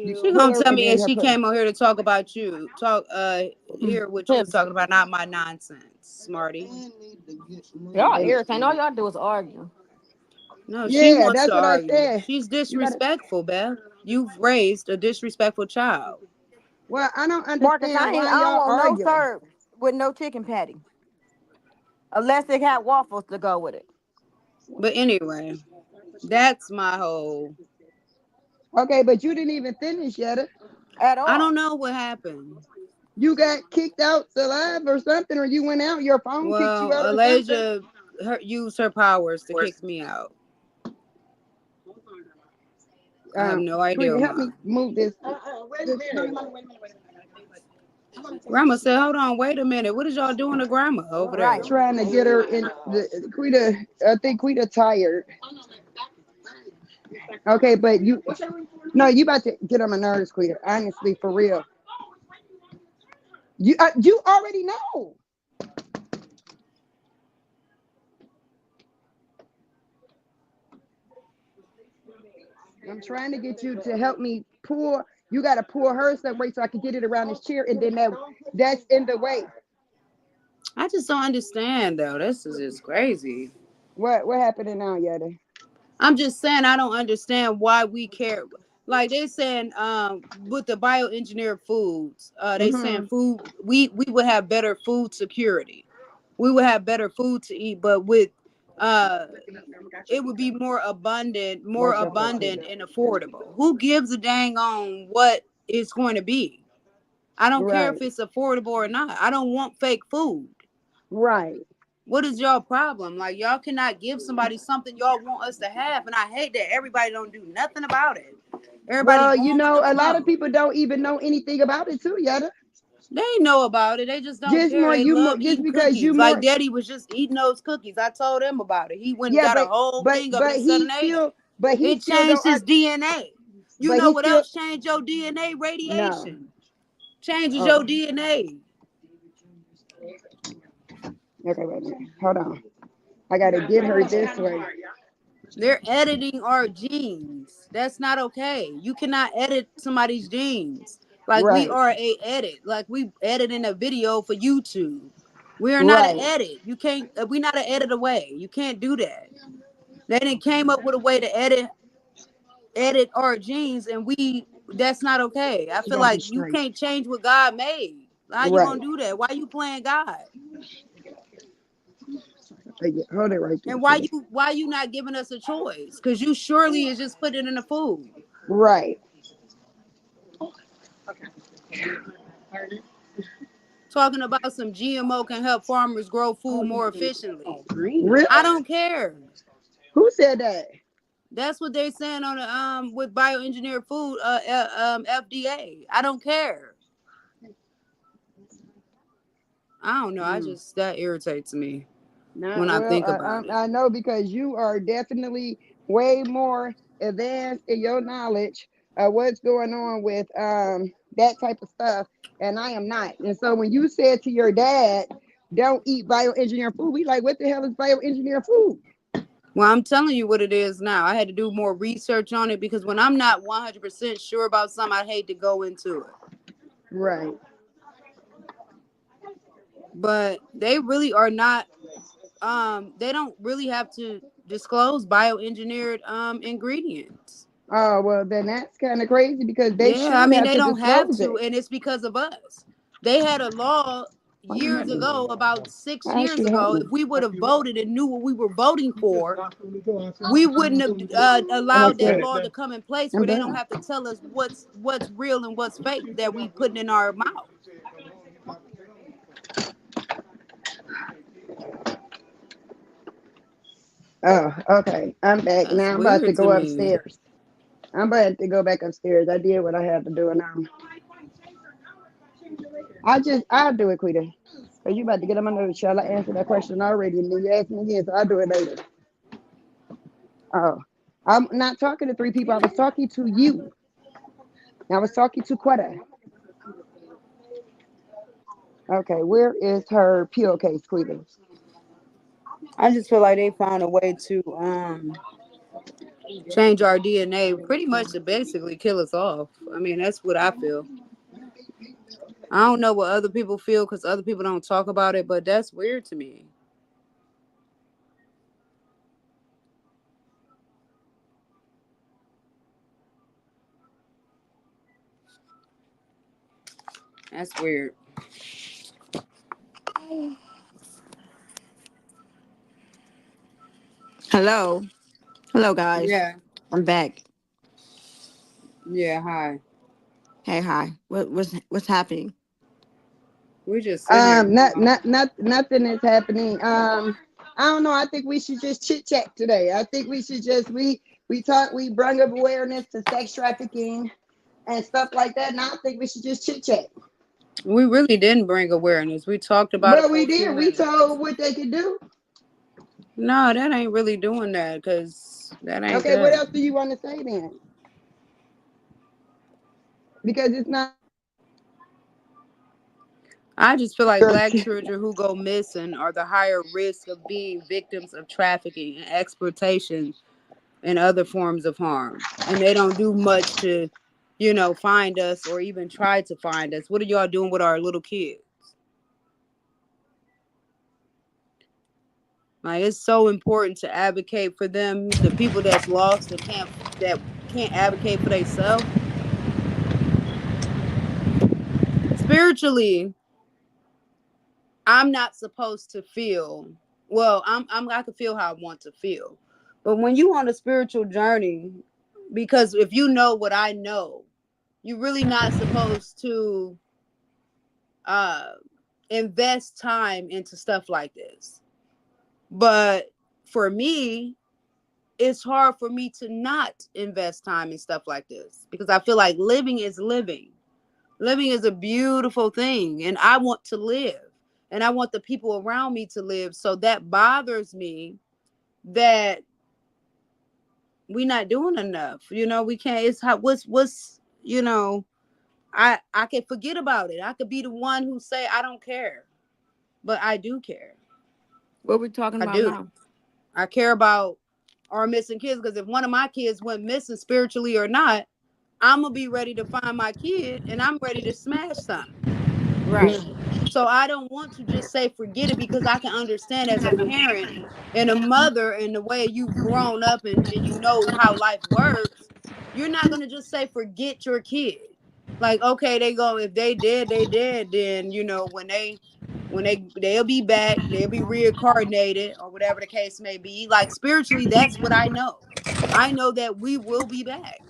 Speaker 1: You
Speaker 2: She
Speaker 1: pull
Speaker 2: gonna
Speaker 1: her
Speaker 2: tell
Speaker 1: and
Speaker 2: me
Speaker 1: then
Speaker 2: if
Speaker 1: her
Speaker 2: she
Speaker 1: put.
Speaker 2: came on here to talk about you. Hear what you was
Speaker 3: Tips.
Speaker 2: talking about, not my nonsense, smarty.
Speaker 3: Y'all
Speaker 1: And
Speaker 3: irritating. All y'all do is argue.
Speaker 2: No, she
Speaker 1: yeah,
Speaker 2: wants to
Speaker 1: that's what I
Speaker 2: argue.
Speaker 1: said.
Speaker 2: She's
Speaker 1: You gotta.
Speaker 2: disrespectful, Beth. You've raised a disrespectful child.
Speaker 1: Well, I don't
Speaker 3: Marcus,
Speaker 1: understand
Speaker 3: I
Speaker 1: why
Speaker 3: don't
Speaker 1: y'all
Speaker 3: want no
Speaker 1: arguing.
Speaker 3: serve with no chicken patty. Unless it had waffles to go with it.
Speaker 2: But anyway, that's my whole.
Speaker 1: Okay, but you didn't even finish yet.
Speaker 3: At
Speaker 2: I don't
Speaker 3: all.
Speaker 2: know what happened.
Speaker 1: You got kicked out the live or something, or you went out. Your phone kicked you
Speaker 2: Well,
Speaker 1: out or something.
Speaker 2: Alasia used her powers to kick me out. I have no idea,
Speaker 1: Queen, help
Speaker 2: Ma.
Speaker 1: me move this.
Speaker 2: Grandma said, "Hold on, wait a minute. What is y'all doing to Grandma over
Speaker 3: Right.
Speaker 2: there?"
Speaker 1: Trying to get her in the Quita. I think Quita tired. Okay, but you no, you about to get on my nerves, Quita. Honestly, for real. You already know. I'm trying to get you to help me pull. You got to pull her some way so I can get it around this chair, and then that's in the way.
Speaker 2: I just don't understand though. This is just crazy.
Speaker 1: What happened now, Yada?
Speaker 2: I'm just saying I don't understand why we care. Like they saying, with the bioengineered foods, they saying
Speaker 1: Mm-hmm.
Speaker 2: food we would have better food security. We would have better food to eat, but with uh it would be more abundant and affordable. Who gives a dang on what it's going to be? I don't care
Speaker 1: Right.
Speaker 2: if it's affordable or not. I don't want fake food.
Speaker 1: Right.
Speaker 2: What is y'all problem? Like y'all cannot give somebody something y'all want us to have, and I hate that everybody don't do nothing about it. Everybody
Speaker 1: Well,
Speaker 2: going with the
Speaker 1: a lot of
Speaker 2: flow.
Speaker 1: people don't even know anything about it too, Yada.
Speaker 2: They know about it. They just don't
Speaker 1: Just
Speaker 2: care.
Speaker 1: more
Speaker 2: They
Speaker 1: you more
Speaker 2: love
Speaker 1: just
Speaker 2: eating
Speaker 1: because you
Speaker 2: cookies. Like
Speaker 1: more
Speaker 2: Daddy was just eating those cookies. I told him about it. He went and
Speaker 1: yeah,
Speaker 2: got a whole thing of it
Speaker 1: but
Speaker 2: and said
Speaker 1: he
Speaker 2: and ate it.
Speaker 1: still but he
Speaker 2: It
Speaker 1: still
Speaker 2: changed
Speaker 1: don't
Speaker 2: his DNA. You
Speaker 1: but
Speaker 2: know
Speaker 1: he
Speaker 2: what
Speaker 1: still
Speaker 2: else changed your DNA?
Speaker 1: no.
Speaker 2: Radiation changes your
Speaker 1: Oh,
Speaker 2: DNA.
Speaker 1: okay, wait a minute. Hold on. I gotta get her this way.
Speaker 2: They're editing our genes. That's not okay. You cannot edit somebody's genes. Like we
Speaker 1: Right,
Speaker 2: are a edit. Like we editing a video for YouTube. We are not an
Speaker 1: right.
Speaker 2: edit. You can't. We not an edit away. You can't do that. They didn't came up with a way to edit our genes, and we that's not okay. I
Speaker 1: She
Speaker 2: feel
Speaker 1: gotta be
Speaker 2: like you
Speaker 1: straight.
Speaker 2: can't change what God made. How you
Speaker 1: Right.
Speaker 2: gonna do that? Why you playing God?
Speaker 1: Hold it right there,
Speaker 2: And
Speaker 1: sweetie.
Speaker 2: why you not giving us a choice? Because you surely is just putting it in the food.
Speaker 1: Right.
Speaker 2: Talking about some GMO can help farmers grow food more efficiently.
Speaker 1: Really?
Speaker 2: I don't care.
Speaker 1: Who said that?
Speaker 2: That's what they're saying on the with bioengineered food FDA. I don't care. I don't know. I
Speaker 1: Mm.
Speaker 2: just that irritates me when
Speaker 1: Not
Speaker 2: I
Speaker 1: well.
Speaker 2: think about it.
Speaker 1: I know because you are definitely way more advanced in your knowledge of what's going on with that type of stuff, and I am not. And so when you said to your dad, "Don't eat bioengineered food," we like, what the hell is bioengineered food?
Speaker 2: Well, I'm telling you what it is now. I had to do more research on it because when I'm not 100% sure about something, I hate to go into it.
Speaker 1: Right.
Speaker 2: But they really are not they don't really have to disclose bioengineered ingredients.
Speaker 1: Oh well, then that's kind of crazy because they
Speaker 2: Yeah, I
Speaker 1: should
Speaker 2: mean
Speaker 1: have
Speaker 2: they
Speaker 1: to
Speaker 2: don't have
Speaker 1: disclose
Speaker 2: to,
Speaker 1: it.
Speaker 2: and it's because of us. They had a law
Speaker 1: Why you
Speaker 2: years
Speaker 1: having
Speaker 2: ago, about six
Speaker 1: I asked you
Speaker 2: years
Speaker 1: to help
Speaker 2: ago.
Speaker 1: me.
Speaker 2: If we would have voted and knew what we were voting for, we wouldn't have
Speaker 1: Almost
Speaker 2: allowed that
Speaker 1: there.
Speaker 2: law to come in place
Speaker 1: I'm
Speaker 2: where they
Speaker 1: done.
Speaker 2: don't have to tell us what's real and what's fake that we putting in our mouth.
Speaker 1: Oh, okay. I'm back
Speaker 2: That's
Speaker 1: now. I'm about to
Speaker 2: weird to
Speaker 1: go
Speaker 2: me.
Speaker 1: upstairs. I'm about to go back upstairs. I did what I had to do now. I'll do it, Quita. Cause you about to get on my nerves, child. I answered that question already, and then you asked me again, so I'll do it later. Oh, I'm not talking to three people. I was talking to you. I was talking to Quetta. Okay, where is her pill case, Quita?
Speaker 2: I just feel like they found a way to change our DNA pretty much to basically kill us off. I mean, that's what I feel. I don't know what other people feel because other people don't talk about it, but that's weird to me. That's weird.
Speaker 3: Hello. Hello, guys.
Speaker 2: Yeah.
Speaker 3: I'm back.
Speaker 2: Yeah. Hi.
Speaker 3: Hey, hi. What's happening?
Speaker 2: We're just sitting here.
Speaker 1: Nothing is happening. I don't know. I think we should just chit chat today. I think we should just we bring up awareness to sex trafficking and stuff like that. And I think we should just chit chat.
Speaker 2: We really didn't bring awareness. We talked about it
Speaker 1: Well,
Speaker 2: for
Speaker 1: we
Speaker 2: a few
Speaker 1: did. We
Speaker 2: minutes.
Speaker 1: told what they could do.
Speaker 2: No, that ain't really doing that because that ain't
Speaker 1: Okay, what
Speaker 2: that.
Speaker 1: else do you want to say then? Because it's not
Speaker 2: I just feel like black children who go missing are the higher risk of being victims of trafficking and exploitation and other forms of harm. And they don't do much to, find us or even try to find us. What are y'all doing with our little kids? Like it's so important to advocate for them, the people that's lost that can't advocate for themselves. Spiritually, I'm not supposed to feel. Well, I can feel how I want to feel. But when you on a spiritual journey, because if you know what I know, you're really not supposed to uh invest time into stuff like this. But for me, it's hard for me to not invest time in stuff like this because I feel like living is living. Living is a beautiful thing, and I want to live, and I want the people around me to live. So that bothers me that we not doing enough. We can't. It's how what's I can forget about it. I could be the one who say I don't care, but I do care.
Speaker 3: What we talking
Speaker 2: I
Speaker 3: about
Speaker 2: do.
Speaker 3: now?
Speaker 2: I care about our missing kids because if one of my kids went missing spiritually or not, I'm gonna be ready to find my kid and I'm ready to smash something.
Speaker 3: Right.
Speaker 2: So I don't want to just say forget it because I can understand as a parent and a mother and the way you've grown up and you know how life works, you're not gonna just say forget your kid. Like, okay, they go, if they did, they did, then they'll be back, they'll be reincarnated or whatever the case may be. Like spiritually, that's what I know. I know that we will be back.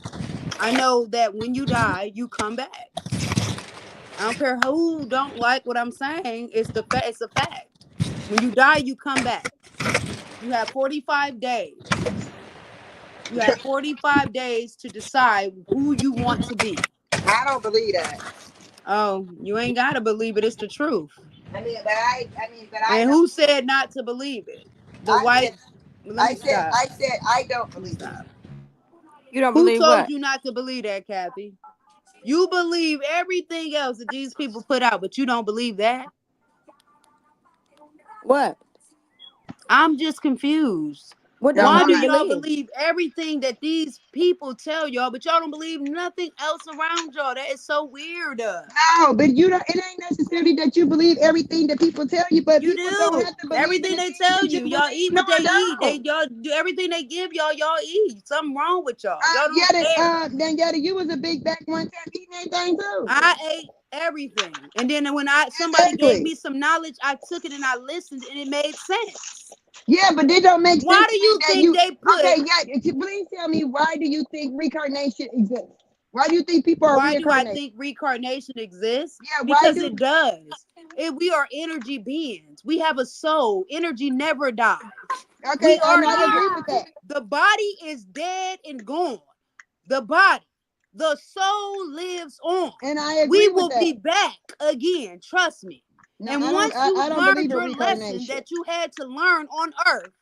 Speaker 2: I know that when you die, you come back. I don't care who don't like what I'm saying. It's a fact. When you die, you come back. You have 45 days. You have 45 days to decide who you want to be.
Speaker 1: I don't believe that.
Speaker 2: Oh, you ain't gotta believe it. It's the truth.
Speaker 1: I
Speaker 2: And
Speaker 1: don't.
Speaker 2: who said not to believe it? The
Speaker 1: I
Speaker 2: white.
Speaker 1: said,
Speaker 2: Let me stop.
Speaker 1: I said, I don't
Speaker 2: Let me
Speaker 1: believe it.
Speaker 2: stop.
Speaker 3: You don't
Speaker 2: Who
Speaker 3: believe
Speaker 2: told
Speaker 3: what?
Speaker 2: you not to believe that, Kathy? You believe everything else that these people put out, but you don't believe that.
Speaker 3: What?
Speaker 2: I'm just confused.
Speaker 3: What
Speaker 1: No,
Speaker 3: don't
Speaker 2: Why
Speaker 3: want
Speaker 2: do
Speaker 3: to
Speaker 1: mama.
Speaker 2: y'all
Speaker 3: believe?
Speaker 2: believe everything that these people tell y'all, but y'all don't believe nothing else around y'all? That is so weird.
Speaker 1: No, but you don't. It ain't necessarily that you believe everything that people tell you, but
Speaker 2: You
Speaker 1: people don't have
Speaker 2: do.
Speaker 1: to believe in
Speaker 2: Everything
Speaker 1: the
Speaker 2: they
Speaker 1: things
Speaker 2: tell
Speaker 1: that you
Speaker 2: you, y'all
Speaker 1: believe.
Speaker 2: eat
Speaker 1: No,
Speaker 2: what they
Speaker 1: I
Speaker 2: eat.
Speaker 1: don't.
Speaker 2: Y'all do everything they give y'all, y'all eat. Something wrong with y'all. Y'all don't care.
Speaker 1: Daniela, you was a big back one time eating anything too.
Speaker 2: I ate everything. And then when somebody gave
Speaker 1: Exactly.
Speaker 2: me some knowledge, I took it and I listened and it made sense.
Speaker 1: Yeah, but it don't make
Speaker 2: Why
Speaker 1: sense
Speaker 2: do
Speaker 1: to me
Speaker 2: you
Speaker 1: that
Speaker 2: think
Speaker 1: you.
Speaker 2: they put
Speaker 1: Okay, yeah. Please tell me, why do you think reincarnation exists? Why do you think people are
Speaker 2: why do I
Speaker 1: reincarnated?
Speaker 2: think reincarnation exists?
Speaker 1: Yeah, why
Speaker 2: Because
Speaker 1: do?
Speaker 2: it does. We are energy beings. We have a soul. Energy never dies.
Speaker 1: Okay,
Speaker 2: We
Speaker 1: and
Speaker 2: are
Speaker 1: I agree
Speaker 2: here.
Speaker 1: with that.
Speaker 2: The body is dead and gone. The body, the soul lives on.
Speaker 1: And I
Speaker 2: We
Speaker 1: agree with
Speaker 2: will be
Speaker 1: that.
Speaker 2: back again. Trust me.
Speaker 1: No,
Speaker 2: And once you've
Speaker 1: I don't believe
Speaker 2: learned
Speaker 1: in
Speaker 2: your lesson
Speaker 1: reincarnation.
Speaker 2: that you had to learn on earth,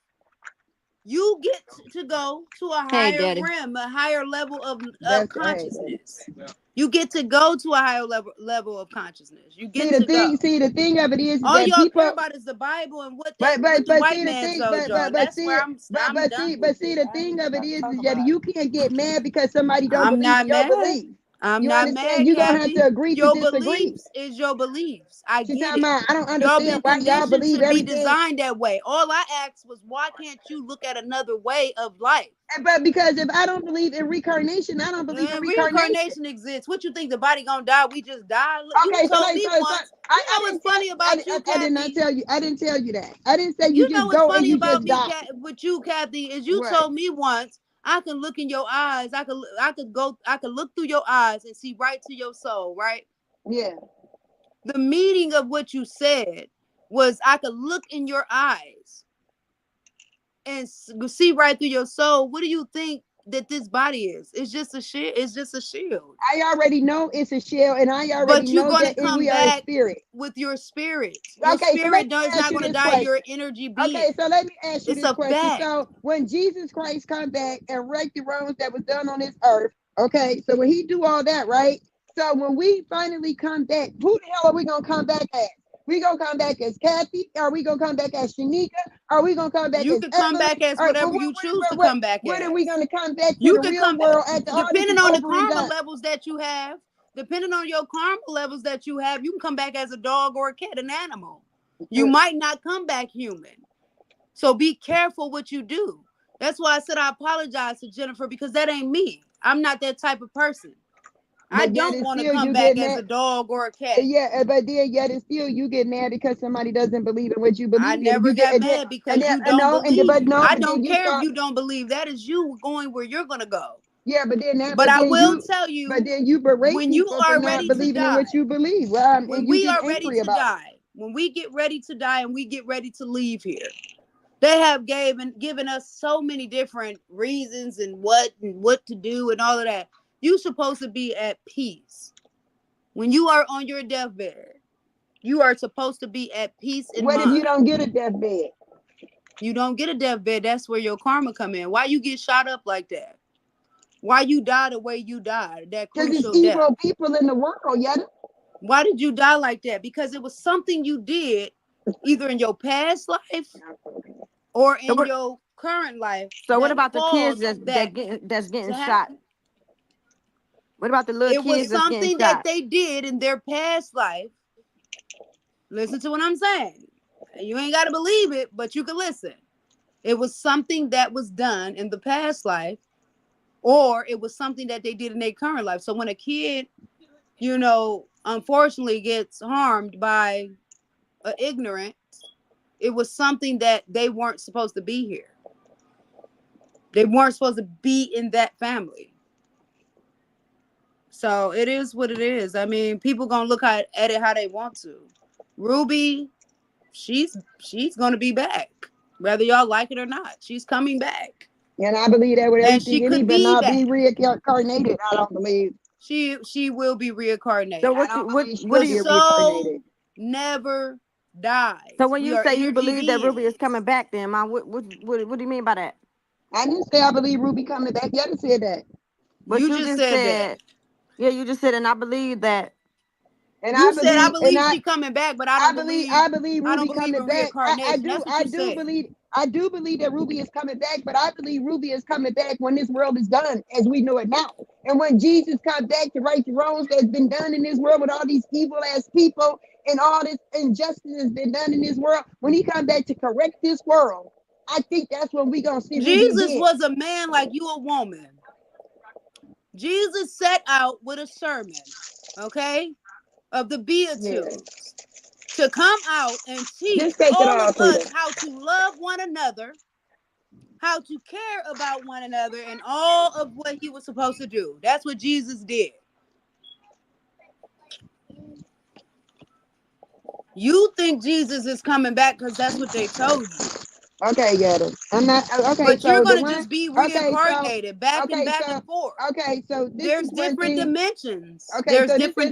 Speaker 2: you get to go to a
Speaker 3: Hey,
Speaker 2: higher
Speaker 3: Daddy.
Speaker 2: realm, a higher level of
Speaker 1: That's hey.
Speaker 2: consciousness. You get to go to a higher level of consciousness. You
Speaker 1: See
Speaker 2: get
Speaker 1: the
Speaker 2: to go.
Speaker 1: thing. See the thing of it is
Speaker 2: All
Speaker 1: that
Speaker 2: y'all care
Speaker 1: people.
Speaker 2: about is the Bible and what the
Speaker 1: But
Speaker 2: white
Speaker 1: see the
Speaker 2: man
Speaker 1: thing.
Speaker 2: told y'all, and that's where I'm done with
Speaker 1: See
Speaker 2: it.
Speaker 1: the
Speaker 2: I ain't
Speaker 1: thing
Speaker 2: even
Speaker 1: of it
Speaker 2: about to talk
Speaker 1: is that
Speaker 2: about it.
Speaker 1: you can't get mad because somebody don't
Speaker 2: I'm
Speaker 1: believe
Speaker 2: not
Speaker 1: in your
Speaker 2: mad.
Speaker 1: belief.
Speaker 2: I'm
Speaker 1: You
Speaker 2: not
Speaker 1: understand?
Speaker 2: mad,
Speaker 1: You're gonna have
Speaker 2: Kathy.
Speaker 1: to agree to
Speaker 2: Your
Speaker 1: disagree.
Speaker 2: beliefs is your beliefs. I
Speaker 1: She
Speaker 2: get
Speaker 1: talking
Speaker 2: it.
Speaker 1: about I don't
Speaker 2: Y'all
Speaker 1: understand
Speaker 2: been
Speaker 1: why y'all
Speaker 2: conditioned
Speaker 1: believe
Speaker 2: to be
Speaker 1: everything.
Speaker 2: designed that way. All I asked was, why can't you look at another way of life?
Speaker 1: But because if I don't believe in reincarnation, I don't believe in reincarnation.
Speaker 2: Reincarnation exists. What you think the body gonna die? We just die. Look, you
Speaker 1: Okay,
Speaker 2: told me once. You
Speaker 1: I
Speaker 2: know what's
Speaker 1: didn't
Speaker 2: funny about you,
Speaker 1: I did not
Speaker 2: Kathy?
Speaker 1: tell you. I didn't tell you that. I didn't say you
Speaker 2: You know
Speaker 1: just
Speaker 2: what's
Speaker 1: go and
Speaker 2: funny
Speaker 1: you
Speaker 2: about
Speaker 1: just
Speaker 2: me,
Speaker 1: die.
Speaker 2: with you, Kathy, is you
Speaker 1: What?
Speaker 2: told me once I can look in your eyes. I could look through your eyes and see right to your soul, right?
Speaker 1: Yeah.
Speaker 2: The meaning of what you said was I could look in your eyes and see right through your soul. What do you think that this body is? It's just a shield. It's just a shield.
Speaker 1: I already know it's a shell, and I already
Speaker 2: But you're
Speaker 1: know
Speaker 2: gonna
Speaker 1: that
Speaker 2: come
Speaker 1: we are a
Speaker 2: back
Speaker 1: spirit.
Speaker 2: with your spirit. Your
Speaker 1: Okay, so let
Speaker 2: spirit
Speaker 1: me
Speaker 2: is
Speaker 1: ask
Speaker 2: not
Speaker 1: you
Speaker 2: gonna
Speaker 1: this
Speaker 2: die. Your
Speaker 1: question.
Speaker 2: energy
Speaker 1: Okay,
Speaker 2: being.
Speaker 1: so let me ask you
Speaker 2: It's
Speaker 1: this
Speaker 2: a
Speaker 1: question.
Speaker 2: fact.
Speaker 1: So when Jesus Christ come back and wreck the wrongs that was done on this earth, okay, so when he do all that, right? So when we finally come back, who the hell are we gonna come back as? We gonna come back as Kathy? Are we gonna come back as Shanika? Are we gonna come back
Speaker 2: You
Speaker 1: as
Speaker 2: could come
Speaker 1: Evelyn?
Speaker 2: back as
Speaker 1: Or
Speaker 2: whatever you choose to come back
Speaker 1: what are we
Speaker 2: as.
Speaker 1: gonna come back to
Speaker 2: You
Speaker 1: the
Speaker 2: could
Speaker 1: real
Speaker 2: come back
Speaker 1: world after all this
Speaker 2: depending
Speaker 1: is
Speaker 2: on the
Speaker 1: over and
Speaker 2: karma
Speaker 1: done?
Speaker 2: levels that you have. Depending on your karma levels that you have, you can come back as a dog or a cat, an animal. You might not come back human. So be careful what you do. That's why I said I apologize to Jennifer because that ain't me. I'm not that type of person. I
Speaker 1: But yet
Speaker 2: don't
Speaker 1: and
Speaker 2: want to
Speaker 1: still
Speaker 2: come
Speaker 1: you
Speaker 2: back
Speaker 1: get
Speaker 2: as
Speaker 1: mad.
Speaker 2: a dog or a cat.
Speaker 1: Yeah, but then yet and still you get mad because somebody doesn't believe in what you
Speaker 2: I
Speaker 1: believe in. And
Speaker 2: never
Speaker 1: you get
Speaker 2: got mad
Speaker 1: and
Speaker 2: because
Speaker 1: then
Speaker 2: you don't
Speaker 1: no, and then, but
Speaker 2: believe.
Speaker 1: no,
Speaker 2: I
Speaker 1: but then
Speaker 2: don't
Speaker 1: you
Speaker 2: care if
Speaker 1: start.
Speaker 2: you don't believe. That is you going where you're going to go.
Speaker 1: Yeah, but then that,
Speaker 2: But I will tell
Speaker 1: but
Speaker 2: you,
Speaker 1: then you berate
Speaker 2: when you
Speaker 1: people for
Speaker 2: are
Speaker 1: not
Speaker 2: ready to
Speaker 1: believing in what
Speaker 2: die,
Speaker 1: you believe.
Speaker 2: when
Speaker 1: And you
Speaker 2: we
Speaker 1: get
Speaker 2: are ready
Speaker 1: angry
Speaker 2: to
Speaker 1: about it.
Speaker 2: die, when we get ready to die and we get ready to leave here, they have given us so many different reasons and what to do and all of that. You're supposed to be at peace. When you are on your deathbed, you are supposed to be at peace in
Speaker 1: What if you
Speaker 2: mind.
Speaker 1: don't get a deathbed?
Speaker 2: You don't get a deathbed, that's where your karma come in. Why you get shot up like that? Why you die the way you died, that
Speaker 1: Because it's
Speaker 2: crucial death?
Speaker 1: evil people in the world, yeah.
Speaker 2: Why did you die like that? Because it was something you did either in your past life or
Speaker 3: So
Speaker 2: in
Speaker 3: what?
Speaker 2: your current life
Speaker 3: So what
Speaker 2: that
Speaker 3: about the kids
Speaker 2: caused
Speaker 3: that's
Speaker 2: that
Speaker 3: that's
Speaker 2: to
Speaker 3: getting shot?
Speaker 2: happen.
Speaker 3: What about the little
Speaker 2: It was
Speaker 3: kids that's getting
Speaker 2: something that
Speaker 3: shot?
Speaker 2: they did in their past life. Listen to what I'm saying. You ain't got to believe it, but you can listen. It was something that was done in the past life, or it was something that they did in their current life. So when a kid, unfortunately gets harmed by ignorance, it was something that they weren't supposed to be here. They weren't supposed to be in that family. So it is what it is. I mean, people gonna look at it how they want to. Ruby, she's gonna be back, whether y'all like it or not. She's coming back,
Speaker 1: And I believe that with
Speaker 2: and she
Speaker 1: everything in me,
Speaker 2: could
Speaker 1: but
Speaker 2: be
Speaker 1: not be
Speaker 2: back.
Speaker 1: reincarnated. I don't believe.
Speaker 2: She will be
Speaker 3: So
Speaker 2: reincarnated.
Speaker 1: I
Speaker 3: what
Speaker 1: don't
Speaker 3: you
Speaker 1: believe she'll
Speaker 3: what
Speaker 2: The
Speaker 3: do
Speaker 1: be
Speaker 3: you?
Speaker 2: soul
Speaker 1: reincarnated.
Speaker 2: never
Speaker 3: So
Speaker 2: dies.
Speaker 3: when
Speaker 2: We
Speaker 3: you
Speaker 2: are
Speaker 3: say you
Speaker 2: energy
Speaker 3: believe that Ruby is
Speaker 2: beings.
Speaker 3: coming back, then what do you mean by that?
Speaker 1: I didn't say I believe Ruby coming back. You haven't said that.
Speaker 3: But
Speaker 2: You
Speaker 3: you
Speaker 2: just
Speaker 3: just
Speaker 2: said that.
Speaker 3: said, yeah, you just said, and I believe that.
Speaker 1: And
Speaker 2: You said I believe
Speaker 1: I
Speaker 2: she coming back, but I
Speaker 1: I
Speaker 2: don't
Speaker 1: believe
Speaker 2: believe
Speaker 1: I believe
Speaker 2: I don't
Speaker 1: Ruby
Speaker 2: believe
Speaker 1: coming
Speaker 2: in
Speaker 1: back.
Speaker 2: reincarnation. That's what you said.
Speaker 1: I do believe that Ruby is coming back, but I believe Ruby is coming back when this world is done as we know it now. And when Jesus comes back to right the wrongs that's been done in this world with all these evil ass people and all this injustice that's been done in this world, when he comes back to correct this world, I think that's when we gonna see Ruby
Speaker 2: Jesus
Speaker 1: again.
Speaker 2: was a man like you a woman. Jesus set out with a sermon, okay, of the
Speaker 1: Yeah.
Speaker 2: Beatitudes to come out and teach
Speaker 1: Just take it
Speaker 2: all
Speaker 1: all,
Speaker 2: of us
Speaker 1: Peter.
Speaker 2: how to love one another, how to care about one another, and all of what he was supposed to do. That's what Jesus did. You think Jesus is coming back because that's what they told you.
Speaker 1: Okay, get it. I'm not okay.
Speaker 2: But you're
Speaker 1: So the
Speaker 2: going to
Speaker 1: one,
Speaker 2: just be
Speaker 1: okay, so
Speaker 2: reincarnated
Speaker 1: okay,
Speaker 2: back
Speaker 1: so
Speaker 2: and forth.
Speaker 1: okay, so this
Speaker 2: There's
Speaker 1: is one
Speaker 2: different
Speaker 1: thing.
Speaker 2: dimensions.
Speaker 1: Okay,
Speaker 2: There's
Speaker 1: so
Speaker 2: different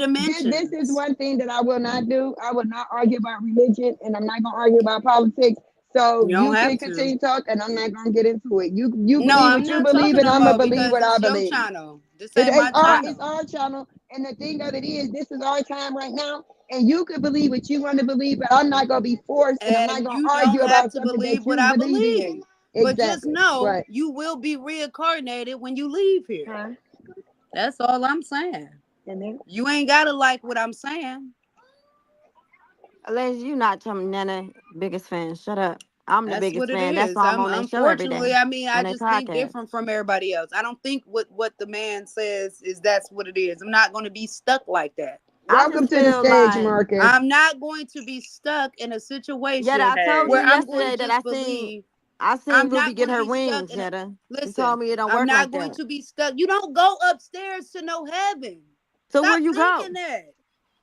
Speaker 1: this is
Speaker 2: dimensions.
Speaker 1: one thing that I will not do. I will not argue about religion, and I'm not gonna argue about politics. So
Speaker 2: You don't
Speaker 1: you
Speaker 2: have
Speaker 1: can
Speaker 2: to.
Speaker 1: continue to talk, and I'm not gonna get into it. You
Speaker 2: No,
Speaker 1: believe what
Speaker 2: I'm
Speaker 1: you
Speaker 2: not
Speaker 1: believe,
Speaker 2: talking
Speaker 1: and
Speaker 2: no
Speaker 1: I'm gonna
Speaker 2: more
Speaker 1: believe
Speaker 2: because
Speaker 1: what I
Speaker 2: it's your
Speaker 1: believe.
Speaker 2: channel. This ain't my
Speaker 1: It's
Speaker 2: channel.
Speaker 1: our channel, and the thing of it is, this is our time right now, and you can believe what you want to believe, but I'm not gonna be forced, and I'm not
Speaker 2: And
Speaker 1: gonna
Speaker 2: you
Speaker 1: argue
Speaker 2: don't have
Speaker 1: about
Speaker 2: to
Speaker 1: something
Speaker 2: believe
Speaker 1: that
Speaker 2: what
Speaker 1: you
Speaker 2: I
Speaker 1: believe in.
Speaker 2: believe. But just
Speaker 1: Exactly.
Speaker 2: know
Speaker 1: Right.
Speaker 2: you will be reincarnated when you leave here.
Speaker 1: Huh?
Speaker 2: That's all I'm saying.
Speaker 1: And then
Speaker 2: You ain't gotta like what I'm saying.
Speaker 3: Alleged, you not Tom Nana biggest fan. Shut up. I'm the
Speaker 2: That's
Speaker 3: biggest
Speaker 2: what it
Speaker 3: fan. That's
Speaker 2: is.
Speaker 3: why I'm
Speaker 2: I'm
Speaker 3: on that show every day
Speaker 2: unfortunately, I mean, I
Speaker 3: on that
Speaker 2: just think
Speaker 3: podcast.
Speaker 2: different from everybody else. I don't think what the man says is that's what it is. I'm not gonna be stuck like that.
Speaker 3: I
Speaker 1: welcome
Speaker 3: just
Speaker 1: to the
Speaker 3: feel
Speaker 1: stage,
Speaker 3: like,
Speaker 1: Marcus.
Speaker 2: I'm not going to be stuck in a
Speaker 3: Yetta,
Speaker 2: situation
Speaker 3: I told
Speaker 1: Hey.
Speaker 3: you
Speaker 2: where I'm going to
Speaker 3: yesterday that
Speaker 2: just believe.
Speaker 3: I seen
Speaker 2: I'm
Speaker 3: Ruby
Speaker 2: not
Speaker 3: get
Speaker 2: going to
Speaker 3: her
Speaker 2: be stuck
Speaker 3: wings,
Speaker 2: in a.
Speaker 3: Yetta. You
Speaker 2: Listen,
Speaker 3: told me it don't
Speaker 2: I'm
Speaker 3: work
Speaker 2: not
Speaker 3: like
Speaker 2: going
Speaker 3: that.
Speaker 2: to be stuck. You don't go upstairs to no heaven.
Speaker 3: So where
Speaker 2: Stop
Speaker 3: you go?
Speaker 2: thinking that.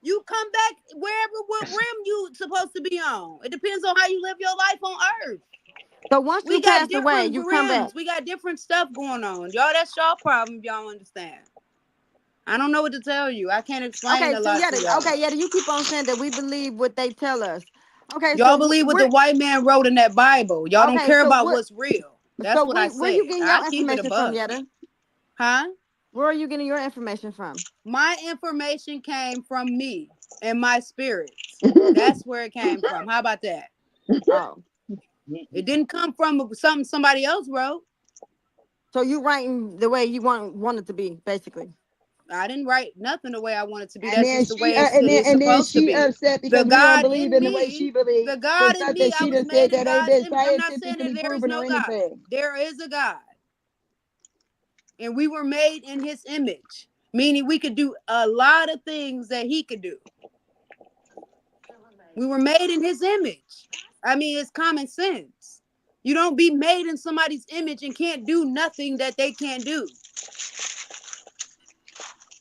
Speaker 2: You come back wherever what rim you supposed to be on. It depends on how you live your life on earth.
Speaker 3: So once you
Speaker 2: We got
Speaker 3: pass away,
Speaker 2: different
Speaker 3: you come back.
Speaker 2: rims. We got different stuff going on. Y'all, that's y'all problem if y'all understand. I don't know what to tell you. I can't explain
Speaker 3: Okay,
Speaker 2: a
Speaker 3: so
Speaker 2: lot to
Speaker 3: Yetta,
Speaker 2: y'all.
Speaker 3: okay, Yetta, you keep on saying that we believe what they tell us. Okay, so
Speaker 2: Y'all believe what the
Speaker 3: where
Speaker 2: white man wrote in that Bible. Y'all don't
Speaker 3: okay,
Speaker 2: care
Speaker 3: so
Speaker 2: about
Speaker 3: what
Speaker 2: what's real.
Speaker 3: so
Speaker 2: That's what I
Speaker 3: where you
Speaker 2: said.
Speaker 3: getting
Speaker 2: I
Speaker 3: your
Speaker 2: keep it
Speaker 3: information from,
Speaker 2: above.
Speaker 3: Yetta?
Speaker 2: Huh?
Speaker 3: Where are you getting your information from?
Speaker 2: My information came from me and my spirits. That's where it came from. How about that?
Speaker 3: Oh.
Speaker 2: It didn't come from something somebody else wrote.
Speaker 3: So you writing the way you want it to be, basically.
Speaker 2: I didn't write nothing the way I want it to be.
Speaker 1: And
Speaker 2: That's
Speaker 1: then
Speaker 2: just the way
Speaker 1: and
Speaker 2: it
Speaker 1: then
Speaker 2: is supposed to
Speaker 1: she
Speaker 2: be.
Speaker 1: upset
Speaker 2: The
Speaker 1: because we don't
Speaker 2: God
Speaker 1: believe
Speaker 2: in
Speaker 1: in the way she
Speaker 2: me,
Speaker 1: believes
Speaker 2: the
Speaker 1: for
Speaker 2: God in
Speaker 1: stuff that
Speaker 2: me, I
Speaker 1: she
Speaker 2: was
Speaker 1: done said
Speaker 2: made in
Speaker 1: that ain't
Speaker 2: God's
Speaker 1: been
Speaker 2: image. I'm not saying that
Speaker 1: scientifically
Speaker 2: there is
Speaker 1: proven or
Speaker 2: no God.
Speaker 1: anything.
Speaker 2: There is a God. And we were made in his image. meaning we could do a lot of things that he could do. We were made in his image. I mean, it's common sense. You don't be made in somebody's image and can't do nothing that they can't do.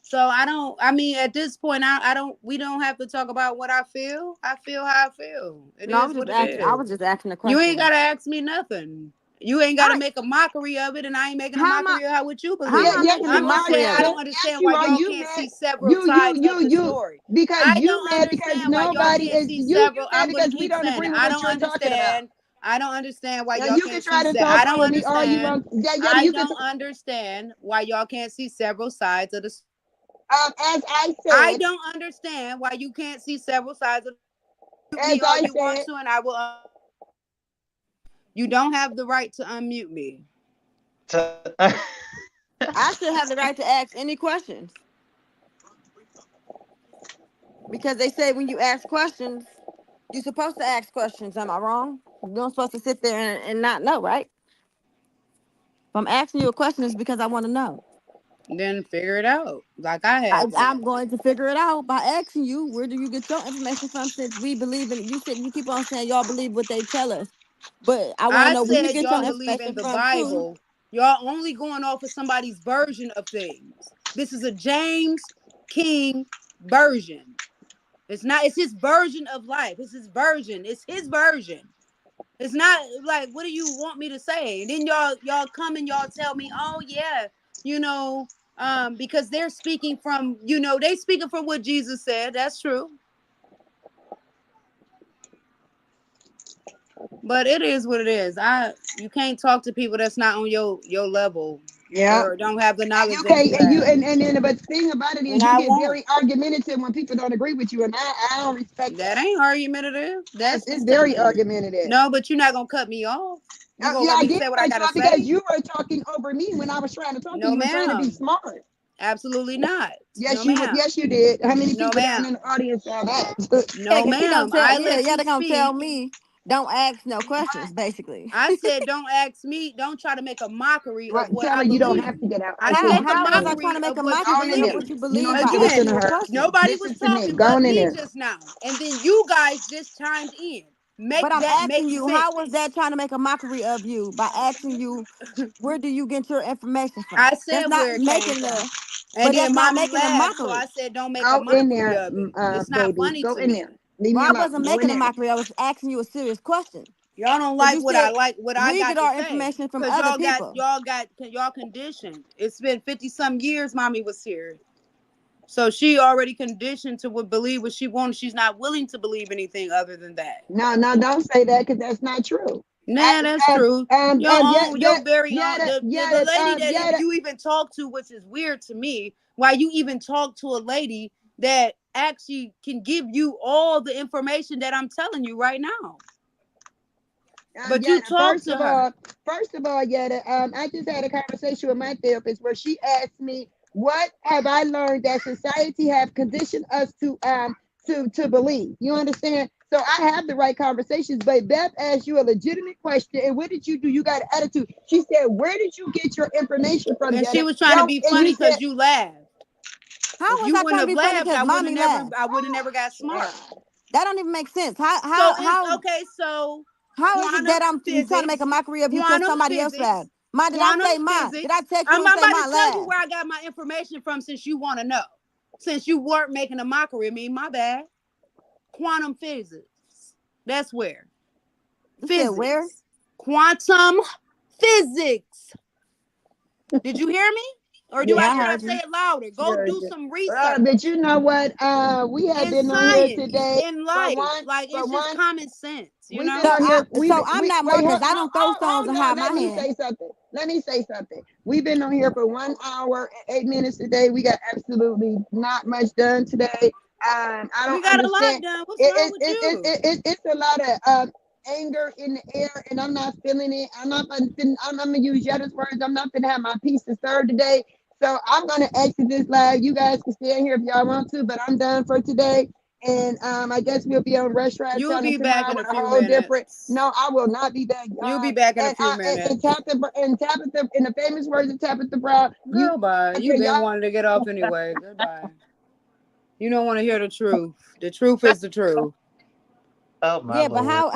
Speaker 2: So I don't, I mean, at this point, I don't, we don't have to talk about what I feel. I feel how I feel. It
Speaker 3: No, I
Speaker 2: is
Speaker 3: was just
Speaker 2: what it
Speaker 3: asking. I
Speaker 2: is.
Speaker 3: was just asking a
Speaker 2: You ain't
Speaker 3: question.
Speaker 2: got to ask me nothing. You ain't got to
Speaker 3: I
Speaker 2: make a mockery of it, and I ain't making a
Speaker 3: how am I
Speaker 2: mockery of how what you
Speaker 3: how am
Speaker 1: Yeah,
Speaker 3: I
Speaker 2: believe.
Speaker 1: yes,
Speaker 3: making a
Speaker 1: you
Speaker 2: I'm just
Speaker 1: are,
Speaker 3: mockery
Speaker 2: saying
Speaker 3: of
Speaker 2: I
Speaker 3: it?
Speaker 1: Yetta.
Speaker 2: don't
Speaker 1: Yes,
Speaker 2: understand
Speaker 1: you
Speaker 2: why
Speaker 1: are.
Speaker 2: y'all
Speaker 1: You
Speaker 2: can't see
Speaker 1: mad?
Speaker 2: several sides of the
Speaker 1: You.
Speaker 2: story.
Speaker 1: Because
Speaker 2: I
Speaker 1: you
Speaker 2: don't
Speaker 1: mad because
Speaker 2: understand why y'all
Speaker 1: nobody
Speaker 2: can't
Speaker 1: is
Speaker 2: see
Speaker 1: you
Speaker 2: several.
Speaker 1: mad
Speaker 2: I'm gonna
Speaker 1: because we
Speaker 2: keep
Speaker 1: don't
Speaker 2: saying
Speaker 1: agree
Speaker 2: it.
Speaker 1: with
Speaker 2: I
Speaker 1: what
Speaker 2: don't
Speaker 1: you're talking about.
Speaker 2: understand. I don't understand why
Speaker 1: Now
Speaker 2: y'all
Speaker 1: you can
Speaker 2: can't see.
Speaker 1: try to
Speaker 2: I
Speaker 1: talk
Speaker 2: don't
Speaker 1: over me all you
Speaker 2: understand.
Speaker 1: want. Yeah, Yetta,
Speaker 2: I
Speaker 1: you can.
Speaker 2: don't understand why y'all can't see several sides of the.
Speaker 1: As I
Speaker 2: I
Speaker 1: said,
Speaker 2: don't understand why you can't see several sides of. Mute
Speaker 1: as
Speaker 2: me all
Speaker 1: I
Speaker 2: you want
Speaker 1: said,
Speaker 2: to, and I will. You don't have the right to unmute me.
Speaker 4: So,
Speaker 3: I should have the right to ask any questions because they say when you ask questions, you're supposed to ask questions. Am I wrong? You're not supposed to sit there and not know, right? If I'm asking you a question, it's because I want to know.
Speaker 2: Then figure it out, like I have to.
Speaker 3: I'm going to figure it out by asking you, where do you get your information from? Since we believe in it, you keep on saying y'all believe what they tell us, but I want to
Speaker 2: I
Speaker 3: know where you
Speaker 2: said
Speaker 3: get your
Speaker 2: y'all believe in
Speaker 3: information
Speaker 2: the
Speaker 3: from too.
Speaker 2: Bible. Y'all only going off of somebody's version of things. This is a James King version. It's not. It's his version of life. It's his version. It's his version. It's not like, what do you want me to say? And then y'all come and y'all tell me, oh yeah, you know, because they're speaking from, they speaking from what Jesus said. That's true. But it is what it is. You can't talk to people that's not on your level
Speaker 1: yeah.
Speaker 2: or don't have the
Speaker 1: And
Speaker 2: knowledge
Speaker 1: you
Speaker 2: that
Speaker 1: can't,
Speaker 2: you
Speaker 1: and you,
Speaker 2: have.
Speaker 1: and then, but the thing about it is,
Speaker 2: And
Speaker 1: you
Speaker 2: I
Speaker 1: get
Speaker 2: won't.
Speaker 1: very argumentative when people don't agree with you, and I don't respect
Speaker 2: That
Speaker 1: that.
Speaker 2: ain't argumentative. That's
Speaker 1: It's very
Speaker 2: disseminating.
Speaker 1: argumentative.
Speaker 2: No, but you're not gonna cut me off. You gonna
Speaker 1: Yeah,
Speaker 2: let
Speaker 1: I
Speaker 2: me
Speaker 1: did
Speaker 2: say what I
Speaker 1: cut you
Speaker 2: gotta
Speaker 1: off because
Speaker 2: say?
Speaker 1: you were talking over me when I was trying to talk to
Speaker 2: No,
Speaker 1: you and trying to be
Speaker 2: ma'am.
Speaker 1: smart.
Speaker 2: Absolutely not. No,
Speaker 1: Yes, you would.
Speaker 2: ma'am.
Speaker 1: Yes, you did. How many
Speaker 2: No,
Speaker 1: people down in
Speaker 2: ma'am.
Speaker 1: the audience saw that?
Speaker 3: Yeah,
Speaker 2: No,
Speaker 3: because she gonna
Speaker 2: ma'am.
Speaker 3: tell.
Speaker 2: I
Speaker 3: Yeah,
Speaker 2: let
Speaker 3: yeah,
Speaker 2: you
Speaker 3: they're gonna tell
Speaker 2: speak.
Speaker 3: me don't ask no questions, basically.
Speaker 2: I said, don't ask me. Don't try to make a mockery of
Speaker 1: Right,
Speaker 2: what
Speaker 1: tell
Speaker 2: I
Speaker 1: her you don't have
Speaker 2: believe.
Speaker 1: to get out.
Speaker 2: I
Speaker 1: I
Speaker 2: didn't
Speaker 1: said,
Speaker 3: How
Speaker 2: make a
Speaker 3: how was I trying
Speaker 2: mockery
Speaker 3: to make
Speaker 2: of
Speaker 3: a
Speaker 2: what
Speaker 1: go
Speaker 2: you
Speaker 3: mockery
Speaker 1: in
Speaker 3: of
Speaker 1: there.
Speaker 3: what
Speaker 2: believe.
Speaker 3: you
Speaker 1: You
Speaker 3: believe
Speaker 1: don't
Speaker 3: by
Speaker 1: need to listen
Speaker 3: asking
Speaker 2: Again,
Speaker 1: to
Speaker 3: you a
Speaker 1: her.
Speaker 3: question?
Speaker 2: nobody was
Speaker 1: Listen to me.
Speaker 2: talking
Speaker 1: Go
Speaker 2: but
Speaker 1: in
Speaker 2: me
Speaker 1: there.
Speaker 2: just now. And then you guys just chimed in. Make
Speaker 3: But I'm
Speaker 2: that make
Speaker 3: asking you, how was
Speaker 2: sense.
Speaker 3: that trying to make a mockery of you by asking you, where do you get your information
Speaker 2: I
Speaker 3: from?
Speaker 2: said where it came from. And
Speaker 3: But
Speaker 2: then
Speaker 3: that's not
Speaker 2: mommy
Speaker 3: making a
Speaker 2: laughed. So
Speaker 3: mockery.
Speaker 2: I said, don't make a
Speaker 1: Go in
Speaker 2: mockery
Speaker 1: there,
Speaker 2: of it. It's not
Speaker 1: baby.
Speaker 2: funny
Speaker 1: Go
Speaker 2: to
Speaker 1: in there.
Speaker 2: me.
Speaker 1: Leave
Speaker 3: No,
Speaker 1: me
Speaker 3: I
Speaker 1: alone.
Speaker 3: wasn't
Speaker 1: Go in
Speaker 3: making a
Speaker 1: there.
Speaker 3: mockery. I was asking you a serious question.
Speaker 2: Y'all don't
Speaker 3: Because you said
Speaker 2: like what I
Speaker 3: we get
Speaker 2: got to
Speaker 3: our
Speaker 2: say.
Speaker 3: information from
Speaker 2: Cause
Speaker 3: other people.
Speaker 2: y'all conditioned. It's been 50 some years mommy was here. So she already conditioned to believe what she wants. She's not willing to believe anything other than that.
Speaker 1: No, no, don't say that because that's not true.
Speaker 2: Nah, that's true.
Speaker 1: Yeah,
Speaker 2: Your very
Speaker 1: yeah,
Speaker 2: own, the lady that you even talk to, which is weird to me, why you even talk to a lady that actually can give you all the information that I'm telling you right now. But
Speaker 1: yeah.
Speaker 2: you talk to her.
Speaker 1: First of all, yeah, I just had a conversation with my therapist where she asked me, "What have I learned that society have conditioned us to believe?" You understand? So I have the right conversations, but Beth asked you a legitimate question, and what did you do? You got an attitude. She said, "Where did you get your information from,
Speaker 2: And she
Speaker 1: Yetta?"
Speaker 2: was trying to
Speaker 1: Don't,
Speaker 2: be
Speaker 1: and you
Speaker 2: funny
Speaker 1: said,
Speaker 2: because you laughed.
Speaker 3: How
Speaker 2: If
Speaker 3: was
Speaker 2: you
Speaker 3: I
Speaker 2: wouldn't
Speaker 3: trying to
Speaker 2: have
Speaker 3: be funny
Speaker 2: laughed,
Speaker 3: because mommy laughed?
Speaker 2: I would have never got smart.
Speaker 3: That don't even make sense.
Speaker 2: So it's okay. So
Speaker 3: How is it
Speaker 2: quantum
Speaker 3: that I'm trying to make a
Speaker 2: physics,
Speaker 3: mockery of you because
Speaker 2: quantum
Speaker 3: somebody else
Speaker 2: physics,
Speaker 3: laughed? Ma, did I
Speaker 2: quantum
Speaker 3: say mine? Did I
Speaker 2: physics.
Speaker 3: text you
Speaker 2: I'm
Speaker 3: and say
Speaker 2: about to
Speaker 3: mine
Speaker 2: tell you
Speaker 3: laughed?
Speaker 2: where I got my information from since you want to know. Since you weren't making a mockery of me, my bad. Quantum physics. That's where.
Speaker 3: You said where?
Speaker 2: Physics. Quantum physics. Did you hear me? Or
Speaker 1: "Yeah,
Speaker 3: Yeah, I
Speaker 2: should I
Speaker 3: heard
Speaker 2: say
Speaker 3: you.
Speaker 2: it louder?
Speaker 1: she
Speaker 2: Go
Speaker 1: heard
Speaker 2: do
Speaker 1: you."
Speaker 2: some
Speaker 1: But
Speaker 2: research.
Speaker 1: you know what? We have
Speaker 2: It's
Speaker 1: been on here
Speaker 2: science
Speaker 1: today
Speaker 2: in
Speaker 1: for
Speaker 2: life.
Speaker 1: one,
Speaker 2: Like
Speaker 1: for
Speaker 2: it's just
Speaker 1: one.
Speaker 2: common sense, you
Speaker 1: We've been
Speaker 2: know?
Speaker 3: So
Speaker 1: on here.
Speaker 3: I'm
Speaker 1: We
Speaker 3: not
Speaker 1: wait.
Speaker 3: Marcus. I don't throw stones and
Speaker 1: Hold
Speaker 3: hide
Speaker 1: on.
Speaker 3: my
Speaker 1: Let me
Speaker 3: hand.
Speaker 1: say something. Let me say something. We've been on here for 1 hour and 8 minutes today. We got absolutely not much done today. I
Speaker 2: We
Speaker 1: don't
Speaker 2: got a lot
Speaker 1: understand.
Speaker 2: done. What's wrong with you?
Speaker 1: It's a lot of anger in the air, and I'm not feeling it. I'm gonna use Yetta's words. I'm not gonna have my piece to serve today. So I'm gonna exit this live. You guys can stay in here if y'all want to, but I'm done for today. And I guess we'll be on Restaurant
Speaker 2: You'll
Speaker 1: Channel
Speaker 2: be back
Speaker 1: tomorrow
Speaker 2: in a
Speaker 1: with a
Speaker 2: few
Speaker 1: whole different.
Speaker 2: minutes.
Speaker 1: No, I will not be back,
Speaker 2: You'll
Speaker 1: y'all.
Speaker 2: be back in a
Speaker 1: And
Speaker 2: few
Speaker 1: Tabitha, in the famous words of Tabitha Brown, you
Speaker 2: Goodbye.
Speaker 1: back
Speaker 2: You
Speaker 1: here,
Speaker 2: been
Speaker 1: y'all.
Speaker 2: wanting to get off anyway. Goodbye. You don't want to hear the truth. The truth is the truth.
Speaker 4: Oh my
Speaker 3: Yeah, but
Speaker 4: lord.
Speaker 3: how